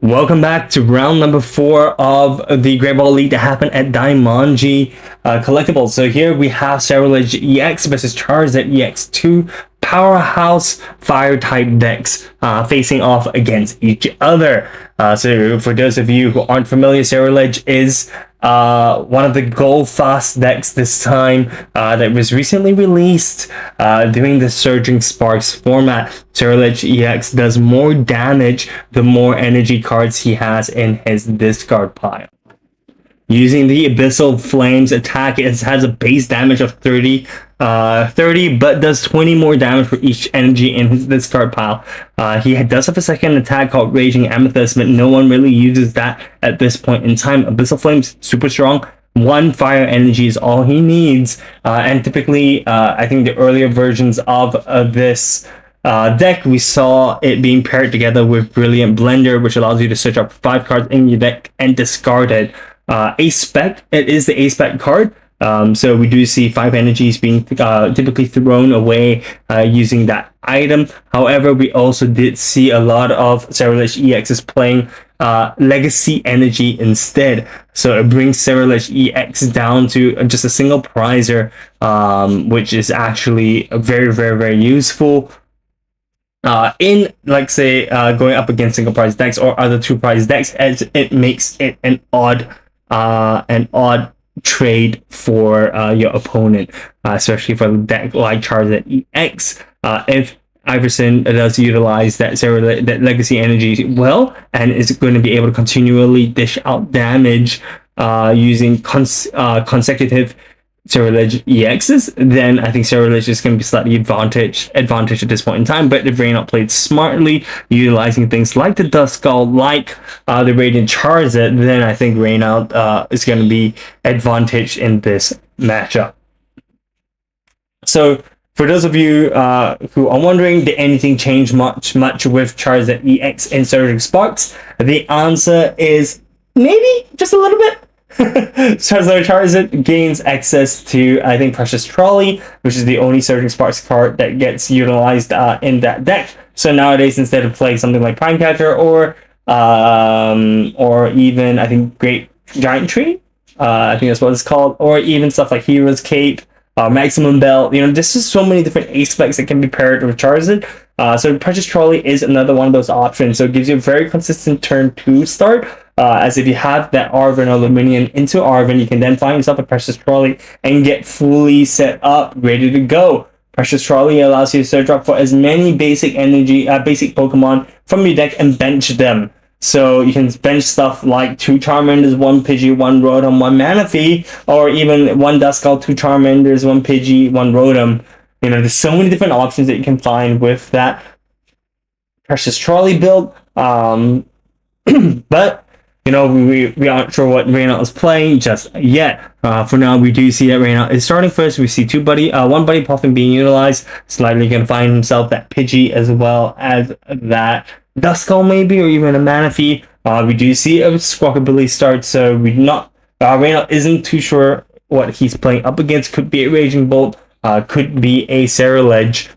Welcome back to round number 4 of the Great Ball League that happened at Daimonji Collectibles. So here we have Cerulege EX versus Charizard EX, 2 powerhouse fire type decks facing off against each other. So for those of you who aren't familiar, Cerulege is one of the gold fast decks this time that was recently released doing the Surging Sparks format. Ceruledge EX does more damage the more energy cards he has in his discard pile. Using the Abyssal Flames attack, it has a base damage of 30, but does 20 more damage for each energy in his discard pile. He does have a second attack called Raging Amethyst, but no one really uses that at this point in time. Abyssal Flames, super strong. One fire energy is all he needs. And typically, I think the earlier versions of this deck, we saw it being paired together with Brilliant Blender, which allows you to search up 5 cards in your deck and discard it. A-Spec, it is the A-Spec card. So we do see 5 energies being typically thrown away using that item. However, we also did see a lot of Ceruledge EXs playing Legacy Energy instead. So it brings Ceruledge EX down to just a single prizer, which is actually very, very, very useful. In, like, say, going up against single prize decks or other 2 prize decks, as it makes it an odd trade for your opponent, especially for the deck like Charizard EX. If Iverson does utilize that Legacy Energy well, and is going to be able to continually dish out damage using consecutive Ceruledge EXs, then I think Ceruledge is going to be slightly advantage at this point in time. But if Reynald played smartly, utilizing things like the Duskull, like the Radiant Charizard, then I think Reynald is going to be advantaged in this matchup. So for those of you who are wondering, did anything change much with Charizard EX and Surging Sparks? The answer is maybe just a little bit. Charizard gains access to, I think, Precious Trolley, which is the only Surging Sparks card that gets utilized in that deck. So nowadays, instead of playing something like Prime Catcher or even, I think, Great Giant Tree, I think that's what it's called, or even stuff like Hero's Cape, Maximum Belt, there's just so many different aspects that can be paired with Charizard. So Precious Trolley is another one of those options. So it gives you a very consistent turn 2 start. As if you have that Arven or Luminion into Arven, you can then find yourself a Precious Trolley and get fully set up, ready to go. Precious Trolley allows you to search up for as many basic Pokemon from your deck and bench them. So you can bench stuff like 2 Charmanders, 1 Pidgey, 1 Rotom, 1 Manaphy, or even 1 Duskull, 2 Charmanders, 1 Pidgey, 1 Rotom. There's so many different options that you can find with that Precious Trolley build. But we aren't sure what Reynald is playing just yet. For now, we do see that Reynald is starting first. We see 1 Buddy Puffin being utilized. Slightly going to find himself that Pidgey as well as that Duskull maybe, or even a Manaphy. We do see a Squawkabilly start, so Reynald isn't too sure what he's playing up against. Could be a Raging Bolt, could be a Ceruledge.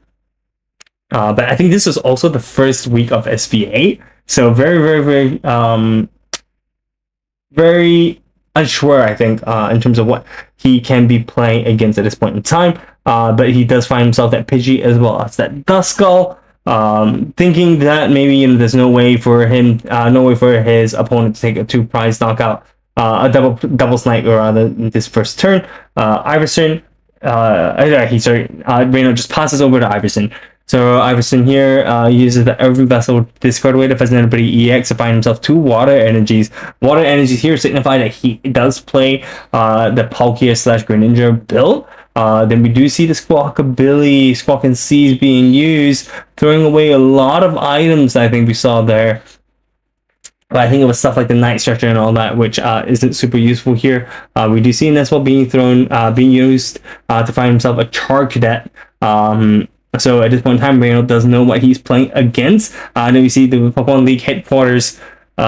But I think this was also the first week of SV8, so very, very, very very unsure, I think, in terms of what he can be playing against at this point in time. But he does find himself that Pidgey as well as that Duskull, thinking that maybe there's no way for his opponent to take a 2 prize knockout, a double snipe rather in this first turn. Reynald just passes over to Iverson. So Iverson here uses the Urban Vessel discard away to Fascinator EX to find himself 2 Water Energies. Water Energies here signify that he does play the Palkia/Greninja build. Then we do see the Squawkabilly, Squawk and Seize being used, throwing away a lot of items I think we saw there. But I think it was stuff like the Night Stretcher and all that, which isn't super useful here. We do see Neswell being used to find himself a Charcadet. So at this point in time, Reynald doesn't know what he's playing against. Then we see the Pokemon League headquarters. We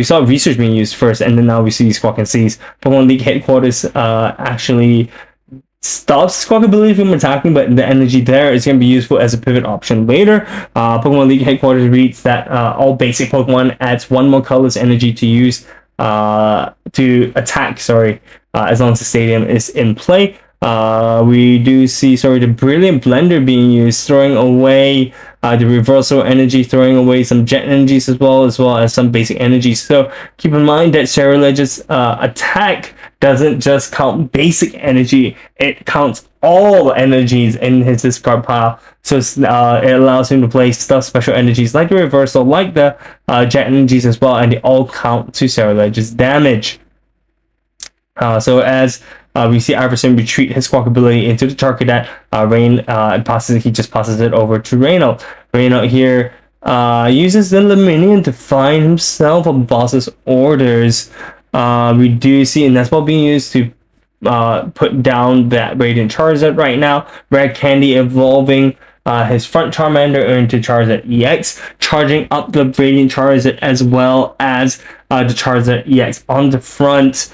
saw research being used first, and then now we see Squawk and Seize. Pokemon League headquarters actually stops Squawkabilly from attacking, but the energy there is going to be useful as a pivot option later. Pokemon League headquarters reads that all basic Pokemon adds 1 more colorless energy to use to attack. As long as the stadium is in play. We do see, sorry, the Brilliant Blender being used, throwing away the reversal energy, throwing away some jet energies as well as some basic energies. So keep in mind that Cerulage's attack doesn't just count basic energy, it counts all energies in his discard pile. So it allows him to play stuff, special energies like the reversal, like the jet energies as well, and they all count to Cerulage's damage. So as we see Iverson retreat his Squawk ability into the target that he just passes it over to Reynolds. Reynolds here uses the Luminion to find himself a boss's orders. We do see Nestball being used to put down that Radiant Charizard right now. Red Candy evolving his front Charmander into Charizard EX, charging up the Radiant Charizard as well as the Charizard EX on the front.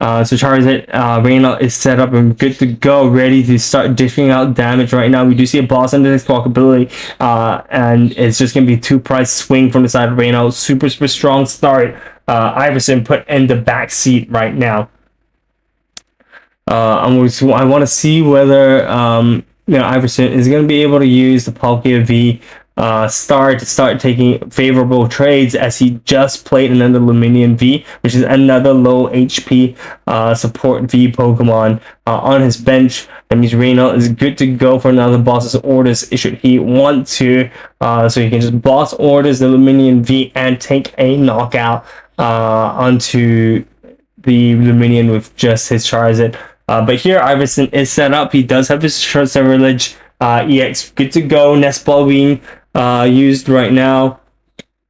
So Charizard Reynolds is set up and good to go, ready to start dishing out damage right now. We do see a boss under his Squawk ability, and it's just going to be 2-price swing from the side of Reynolds. Super strong start. Iverson put in the back seat right now. I want to see whether Iverson is going to be able to use the Palkia V to start taking favorable trades, as he just played another Luminion V, which is another low HP support V Pokemon on his bench. That means Reynolds is good to go for another boss's orders should he want to. So he can just boss orders the Luminion V and take a knockout onto the Luminion with just his Charizard. But here Iverson is set up. He does have his Cerulege EX good to go. Nestball being used right now.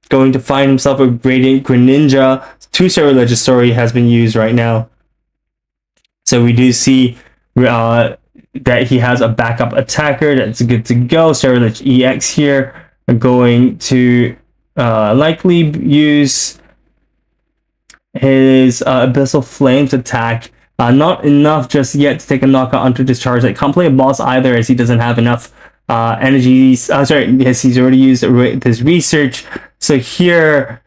Going to find himself a Radiant Greninja. 2 Cerulege story has been used right now. So we do see that he has a backup attacker that's good to go. Cerulege EX here are going to likely use his Abyssal Flames attack. Not enough just yet to take a knockout onto this Charizard. Can't play a boss either, as he doesn't have enough energies. Yes, he's already used his research. So here,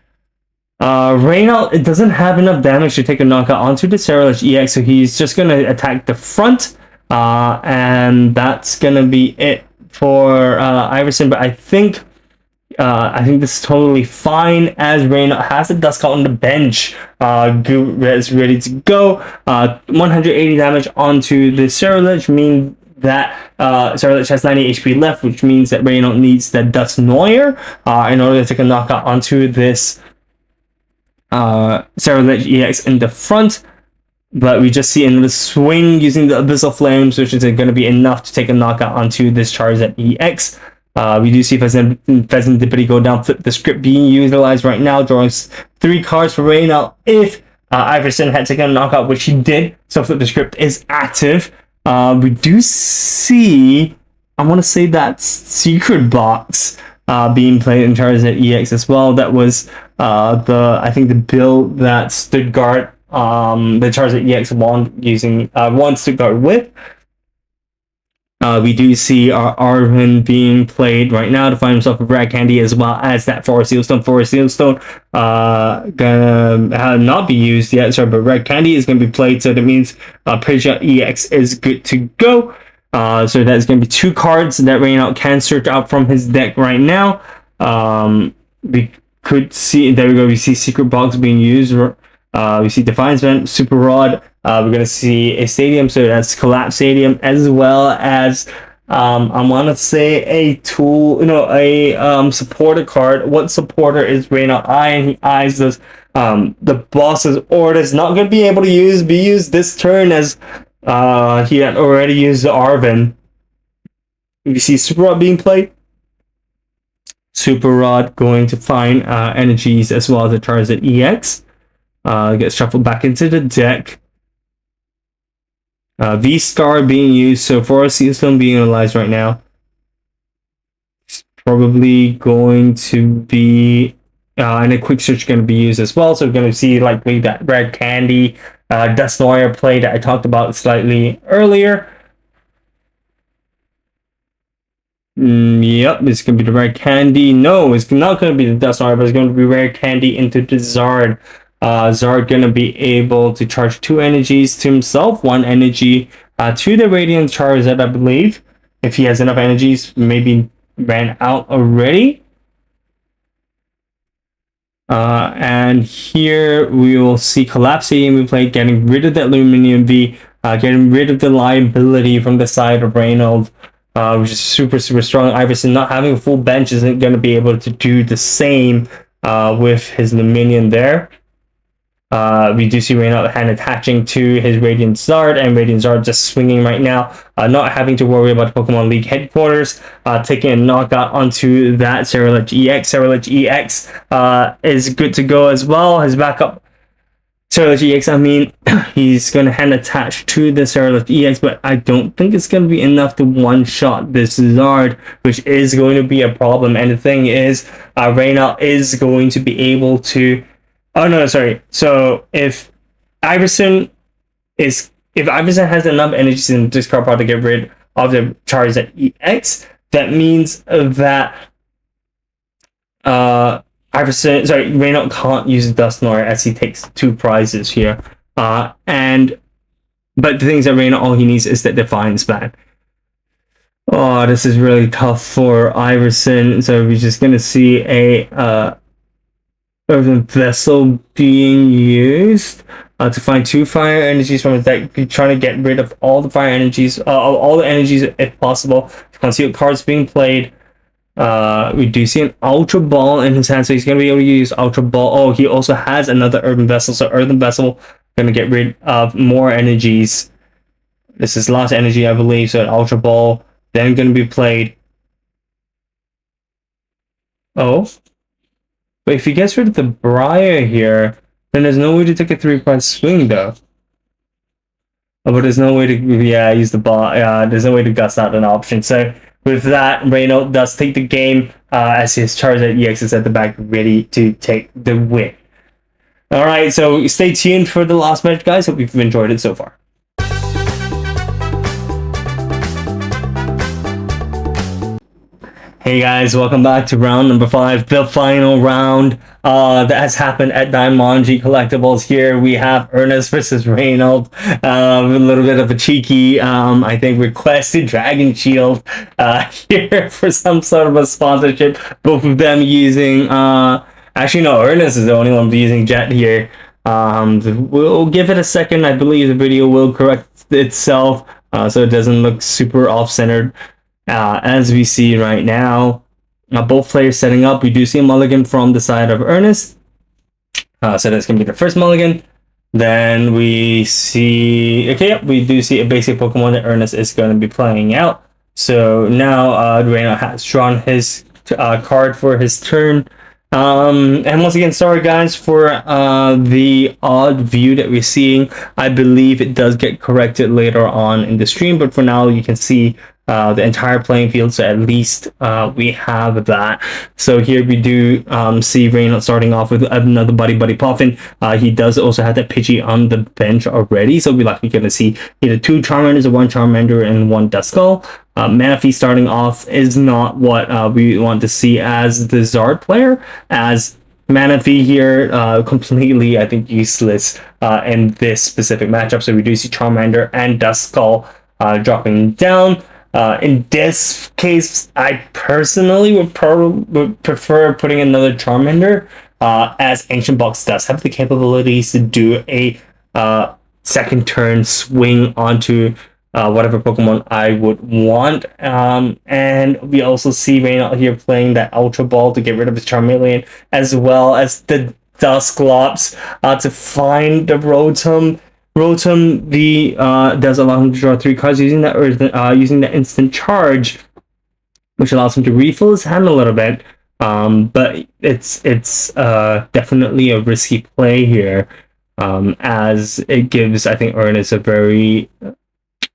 Reynolds, it doesn't have enough damage to take a knockout onto the Cerulege EX, so he's just going to attack the front, and that's going to be it for Iverson. But I think this is totally fine, as Reynolds has a Duskull on the bench. Is ready to go. 180 damage onto the Cerulege, means that Cerulege has 90 HP left, which means that Reynolds needs the Dusknoir in order to take a knockout onto this Cerulege EX in the front. But we just see another swing using the Abyssal Flames, which is going to be enough to take a knockout onto this Charizard EX. We do see Pheasant Dippity go down, flip the script being utilized right now, drawing 3 cards for Reynolds if Iverson had taken a knockout, which he did. So flip the script is active. We do see, I want to say that Secret Box being played in Charizard EX as well. That was I think the build that Stuttgart, the Charizard EX won Stuttgart with. We do see Arvin being played right now to find himself a Red Candy, as well as that Forest Sealstone. Forest Sealstone gonna not be used yet, sorry, but Red Candy is gonna be played, so that means Pidgeot EX is good to go. So that's gonna be 2 cards that Reynolds can search out from his deck right now. We could see, there we go, we see Secret Box being used. We see Defiance Vent, Super Rod. We're going to see a stadium, so that's Collapse Stadium, as well as I want to say a tool, a supporter card. What supporter is Reynolds eyeing? He eyes this the boss's orders. Not going to be able to be used this turn, as he had already used the Arvin. You see Super Rod being played. Super Rod going to find energies as well as the Charizard EX. Gets shuffled back into the deck. V-Star being used, so Forest Sealstone being utilized right now. It's probably going to be, and a Quick Search going to be used as well. So we're going to see likely that Red Candy, Dusknoir play that I talked about slightly earlier. Yep, it's going to be the Red Candy. No, it's not going to be the Dusknoir, but it's going to be Red Candy into the Zard. Zard gonna be able to charge 2 energies to himself, 1 energy to the Radiant Charizard, I believe. If he has enough energies, maybe ran out already. And here we will see Collapsing we play, getting rid of that Lumineon V, getting rid of the liability from the side of Reynolds, which is super strong. Iverson not having a full bench isn't going to be able to do the same with his Lumineon there. We do see Reynolds hand attaching to his Radiant Zard, and Radiant Zard just swinging right now, not having to worry about Pokemon League headquarters, taking a knockout onto that Cerulege EX. Cerulege EX is good to go as well. His backup Cerulege EX, I mean, he's going to hand attach to the Cerulege EX, but I don't think it's going to be enough to one-shot this Zard, which is going to be a problem. And the thing is, Reynolds is going to be able to... Oh no, sorry. So if Iverson has enough energies in the discard pile to get rid of the Charizard EX, that means that Reynolds can't use Dusknoir as he takes 2 prizes here. But the thing is that Reynolds, all he needs is that Defiance Ban. Oh, this is really tough for Iverson. So we're just gonna see a Earthen Vessel being used to find 2 fire energies from his deck. Be trying to get rid of all the fire energies, all the energies if possible. Concealed cards being played. We do see an Ultra Ball in his hand, so he's going to be able to use Ultra Ball. Oh, he also has another Earthen Vessel, so Earthen Vessel going to get rid of more energies. This is last energy, I believe, so an Ultra Ball then going to be played. Oh. But if he gets rid of the Briar here, then there's no way to take a 3-prize swing, though. Oh, but there's no way to, use the ball. There's no way to gust out an option. So with that, Reynolds does take the game as his Charizard EX is at the back, ready to take the win. Alright, so stay tuned for the last match, guys. Hope you've enjoyed it so far. Hey guys, welcome back to round number 5, the final round that has happened at Daimonji Collectibles. Here we have Ernest versus Reynolds, a little bit of a cheeky, I think, requested Dragon Shield here for some sort of a sponsorship. Both of them using, actually no, Ernest is the only one using Jet here. We'll give it a second. I believe the video will correct itself so it doesn't look super off-centered. As we see right now, both players setting up. We do see a mulligan from the side of Ernest. So that's going to be the first mulligan. Then we see... Okay, we do see a basic Pokemon that Ernest is going to be playing out. So now Reynolds has drawn his card for his turn. And once again, sorry guys for the odd view that we're seeing. I believe it does get corrected later on in the stream, but for now you can see the entire playing field, so at least we have that. So here we do see Reynolds starting off with another Buddy Puffin. He does also have that Pidgey on the bench already, so we're likely going to see either 2 Charmanders, 1 Charmander, and 1 Duskull. Manaphy starting off is not what we want to see as the Zard player, as Manaphy here completely, I think, useless in this specific matchup. So we do see Charmander and Duskull dropping down. In this case, I personally would prefer putting another Charmander, as Ancient Box does have the capabilities to do a second turn swing onto whatever Pokemon I would want. And we also see Reynolds here playing that Ultra Ball to get rid of his Charmeleon, as well as the Dusclops to find the Rotom. Rotom does allow him to draw 3 cards using that instant charge, which allows him to refill his hand a little bit. But it's definitely a risky play here, as it gives, I think, Ernest a very,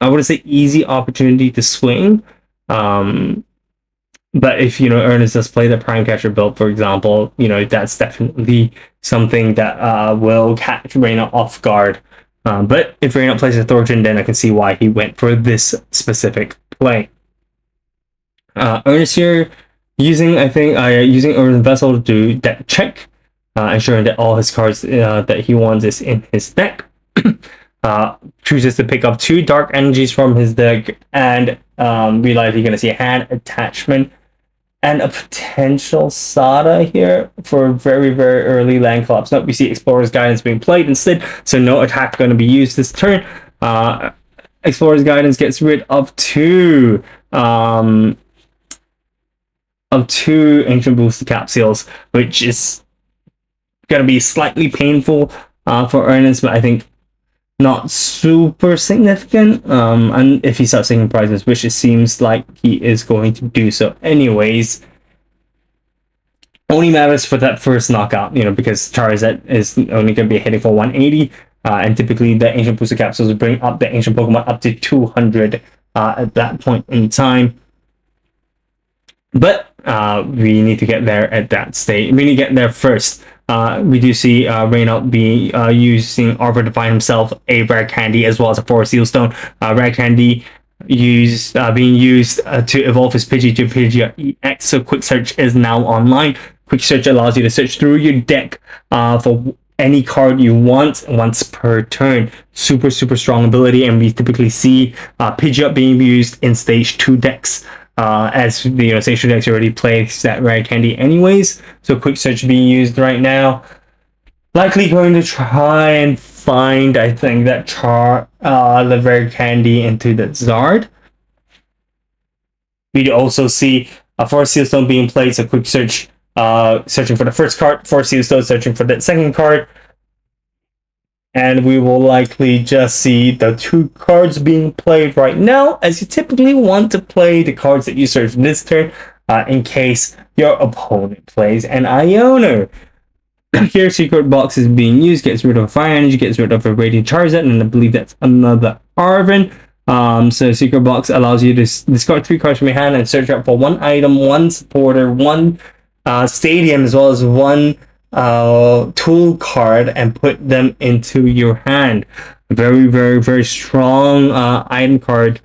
I wouldn't say easy opportunity to swing. But if, Ernest does play the Prime Catcher build, for example, that's definitely something that will catch Reynolds off guard. But if Reynolds plays a Thornton, then I can see why he went for this specific play. Ernest here using Earthen Vessel to do deck check, ensuring that all his cards that he wants is in his deck. chooses to pick up 2 dark energies from his deck and realize you're going to see a hand attachment and a potential Sada here for very, very early land collapse. Nope, we see Explorer's Guidance being played instead, so no attack going to be used this turn. Explorer's Guidance gets rid of 2 Ancient Booster Capsules, which is going to be slightly painful for Ernest, but I think not super significant. And if he starts taking prizes, which it seems like he is going to do so anyways, only matters for that first knockout, because Charizard is only going to be hitting for 180, and typically the Ancient Booster Capsules will bring up the Ancient Pokemon up to 200 at that point in time. But we need to get there at that stage. We need to get there first. We do see Reynolds be using Arbor to find himself a Rare Candy as well as a Forest Seal Stone. Rare Candy being used to evolve his Pidgey to Pidgeot EX, so Quick Search is now online. Quick Search allows you to search through your deck for any card you want once per turn. Super, super strong ability, and we typically see Pidgeot being used in Stage 2 decks. As Stage 2 decks already plays that Rare Candy anyways, so Quick Search being used right now. Likely going to try and find, I think, that the Rare Candy into the Zard. We also see a Forest Seal Stone being played, so Quick Search searching for the first card, Forest Seal Stone searching for the second card. And we will likely just see the 2 cards being played right now, as you typically want to play the cards that you search this turn in case your opponent plays an Iono. Here, Secret Box is being used, gets rid of a Fire Energy, gets rid of a Radiant Charizard, and I believe that's another Arven. So Secret Box allows you to discard 3 cards from your hand and search out for 1 item, 1 supporter, 1 stadium, as well as 1 tool card, and put them into your hand. Very, very, very strong item card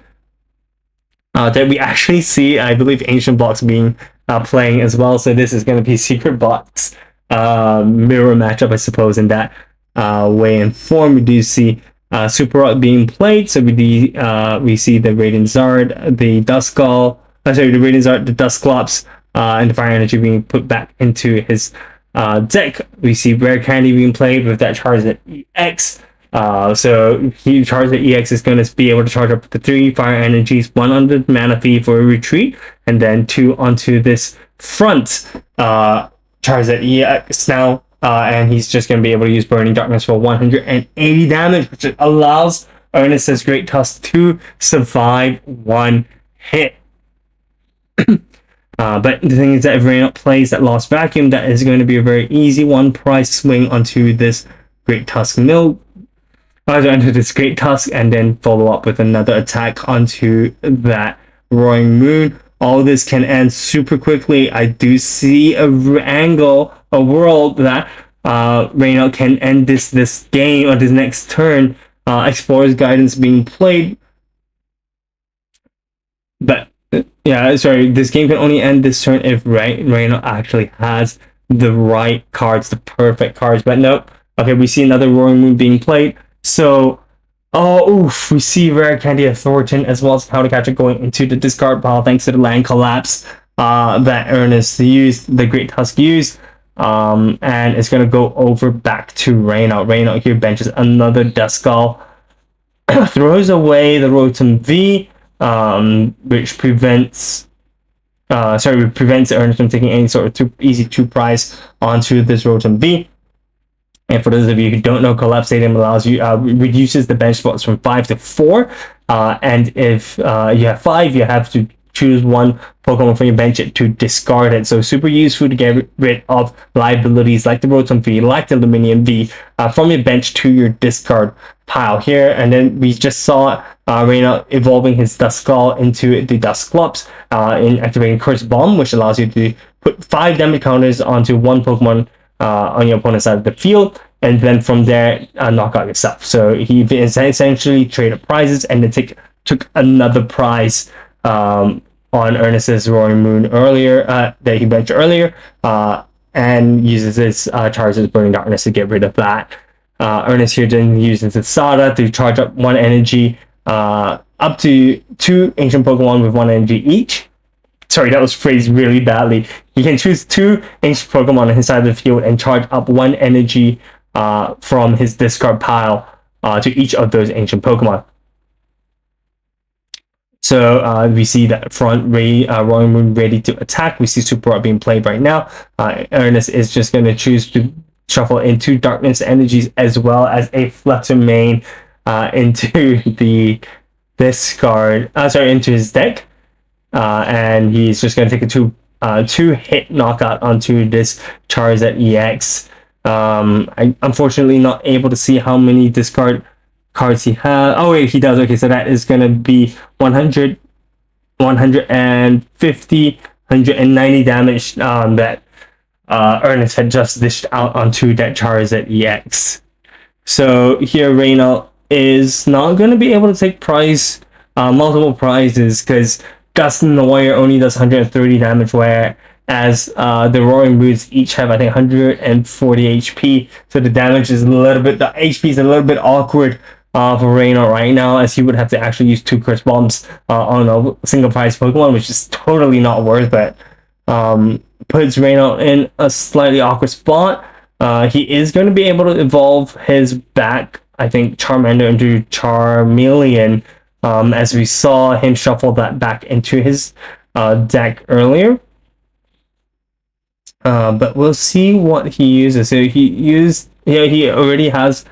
that we actually see, I believe, Ancient Box being playing as well. So this is going to be Secret Box mirror matchup, I suppose, in that way and form. We do see Super Rock being played, so we see the Radiant Zard, the Duskull, the Radiant Zard, the Dusclops, and the Fire Energy being put back into his deck. We see Rare Candy being played with that Charizard EX. So Charizard EX is going to be able to charge up to 3 Fire Energies, 1 on the Manaphy for a retreat, and then 2 onto this front Charizard EX now. And he's just going to be able to use Burning Darkness for 180 damage, which allows Ernest's Great Tusk to survive 1 hit. But the thing is that if Reynolds plays that Lost Vacuum, that is going to be a very easy 1 price swing onto this Great Tusk onto this Great Tusk, and then follow up with another attack onto that Roaring Moon. All this can end super quickly. I do see a world that Reynolds can end this game or this next turn. Explorer's Guidance being played, but this game can only end this turn if Reynolds actually has the right cards, the perfect cards. But nope. Okay, we see another Roaring Moon being played. So, we see Rare Candy of Thornton as well as Powder Catcher going into the discard pile thanks to the land collapse that Ernest used, the Great Tusk used. And it's going to go over back to Reynolds. Reynolds here benches another Duskull, throws away the Rotom V, which prevents Ernest from taking any sort of easy 2 prize onto this Rotom V. And for those of you who don't know, Collapse Stadium allows you reduces the bench spots from 5 to 4. And if you have 5, you have to choose 1 Pokemon from your bench to discard it. So super useful to get rid of liabilities like the Rotom V, like the Lumineon V, from your bench to your discard pile here. And then we just saw Reynolds evolving his Duskull into the Dusclops in activating Curse Bomb, which allows you to put 5 damage counters onto 1 Pokemon on your opponent's side of the field, and then from there knock out yourself. So he essentially traded prizes and then took another prize on Ernest's Roaring Moon earlier that he benched earlier, and uses his Charizard's Burning Darkness to get rid of that Ernest here then uses the Sada to charge up 1 energy, up to 2 ancient Pokemon with 1 energy each. Sorry, that was phrased really badly. You can choose 2 ancient Pokemon on his side of the field and charge up 1 energy from his discard pile to each of those ancient Pokemon. So we see that front Roaring Moon ready to attack. We see Super Rod being played right now. Ernest is just going to choose to shuffle in 2 Darkness energies as well as a Flutter Mane into the discard. Into his deck, and he's just going to take a 2-hit knockout onto this Charizard EX. I'm unfortunately not able to see how many discard cards he has. Oh wait, he does. Okay, so that is going to be 100, 150, 190 damage that Ernest had just dished out onto that Charizard EX. So here Reynald is not going to be able to take multiple prizes because Gust and the Warrior only does 130 damage, whereas the Roaring Moons each have, I think, 140 HP. So the damage is the HP is a little bit awkward for Reynald right now, as he would have to actually use 2 Curse Bombs on a single prize Pokemon, which is totally not worth it. Puts Reynald in a slightly awkward spot. He is going to be able to evolve his back, I think, Charmander into Charmeleon, as we saw him shuffle that back into his deck earlier. But we'll see what he uses. So he already has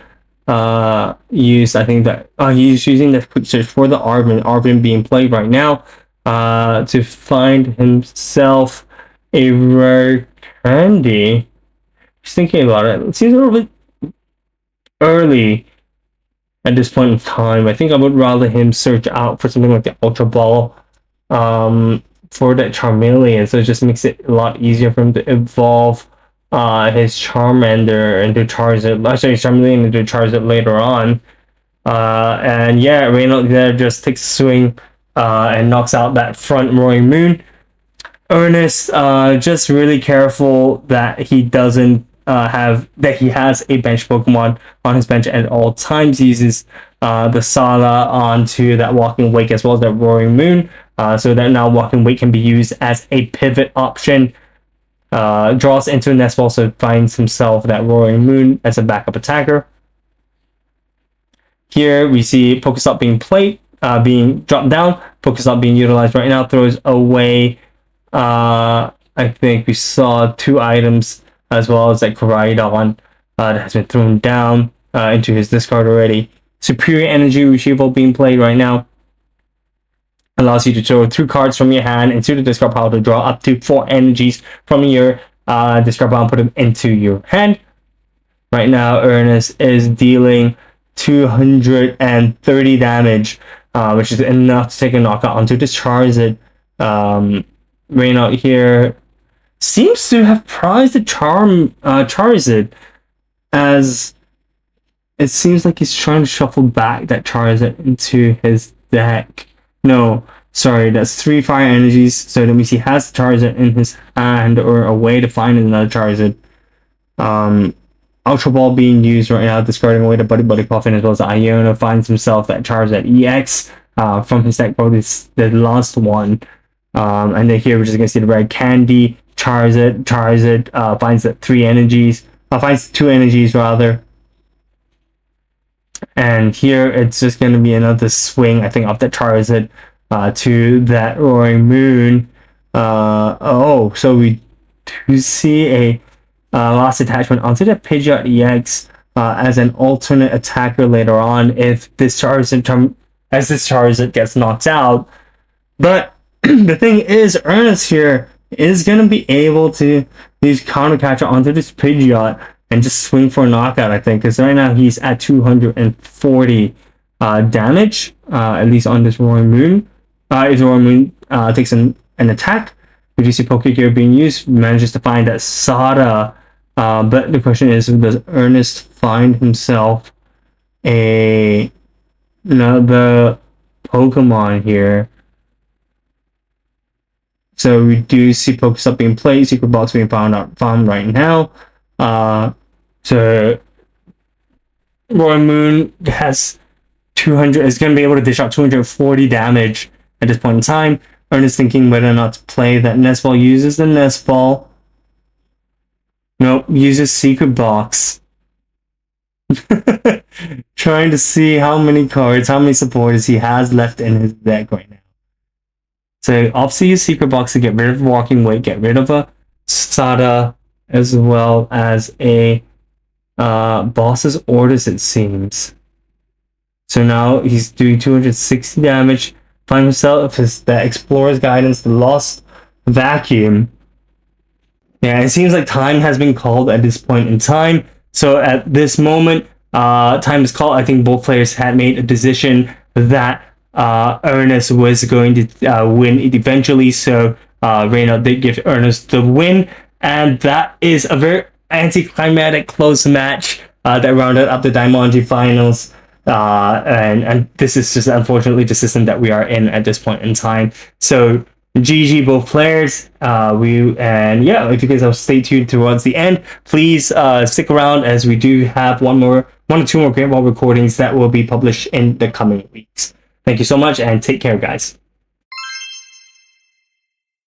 used, I think that he's using the quick search for the Arvin being played right now to find himself a rare candy. Just thinking about it, it seems a little bit early at this point in time. I think I would rather him search out for something like the Ultra Ball for that Charmeleon, so it just makes it a lot easier for him to evolve his Charmander into Charizard. Charmeleon into Charizard later on. And yeah, Reynald there just takes a swing and knocks out that front Roaring Moon. Ernest just really careful that he doesn't he has a bench Pokemon on his bench at all times. He uses the Sala onto that Walking Wake as well as that Roaring Moon, so that now Walking Wake can be used as a pivot option. Draws into a Nest Ball, so finds himself that Roaring Moon as a backup attacker. Here we see Pokestop being played, being dropped down. Pokestop being utilized right now, throws away. I think we saw 2 items as well as that Koraidon that has been thrown down into his discard already. Superior Energy Retrieval being played right now allows you to throw 2 cards from your hand into the discard pile to draw up to 4 energies from your discard pile and put them into your hand. Right now, Ernest is dealing 230 damage, which is enough to take a knockout onto this Charizard. Reynald here seems to have prized the Charizard, as it seems like he's trying to shuffle back that Charizard into his deck. No, sorry, that's 3 fire energies, so that means he has the Charizard in his hand or a way to find another Charizard. Ultra Ball being used right now, discarding away the Buddy Puffin as well as Iona, finds himself that Charizard EX from his deck, probably the last one. And then here we're just gonna see the red candy. Charizard finds that 3 energies, finds 2 energies rather. And here it's just gonna be another swing, I think, off that Charizard to that Roaring Moon. So we do see a last attachment onto the Pidgeot EX as an alternate attacker later on if this Charizard gets knocked out. But the thing is, Ernest here is going to be able to use Counter Catcher onto this Pidgeot and just swing for a knockout, I think, because right now he's at 240 damage, at least on this Roaring Moon. If the Roaring Moon takes an attack, we do see Pokegear being used, manages to find that Sada, but the question is, does Ernest find himself another Pokemon here? So we do see Pokestop being played, Secret Box being found right now. So Roy Moon has 200, is going to be able to dish out 240 damage at this point in time. Ernest thinking whether or not to play that Nest Ball, uses the Nest Ball. Nope, uses Secret Box. Trying to see how many cards, how many supporters he has left in his deck right now. So obviously use Secret Box to get rid of Walking Weight, get rid of a Sada, as well as a Boss's Orders, it seems. So now he's doing 260 damage. Find himself the Explorer's Guidance, the Lost Vacuum. Yeah, it seems like time has been called at this point in time. So at this moment, time is called. I think both players had made a decision that Ernest was going to win it eventually. So Reynolds did give Ernest the win. And that is a very anticlimactic close match that rounded up the Daimonji finals. And this is just unfortunately the system that we are in at this point in time. So GG both players. If you guys will stay tuned towards the end, please stick around as we do have one or two more Great Ball recordings that will be published in the coming weeks. Thank you so much and take care, guys.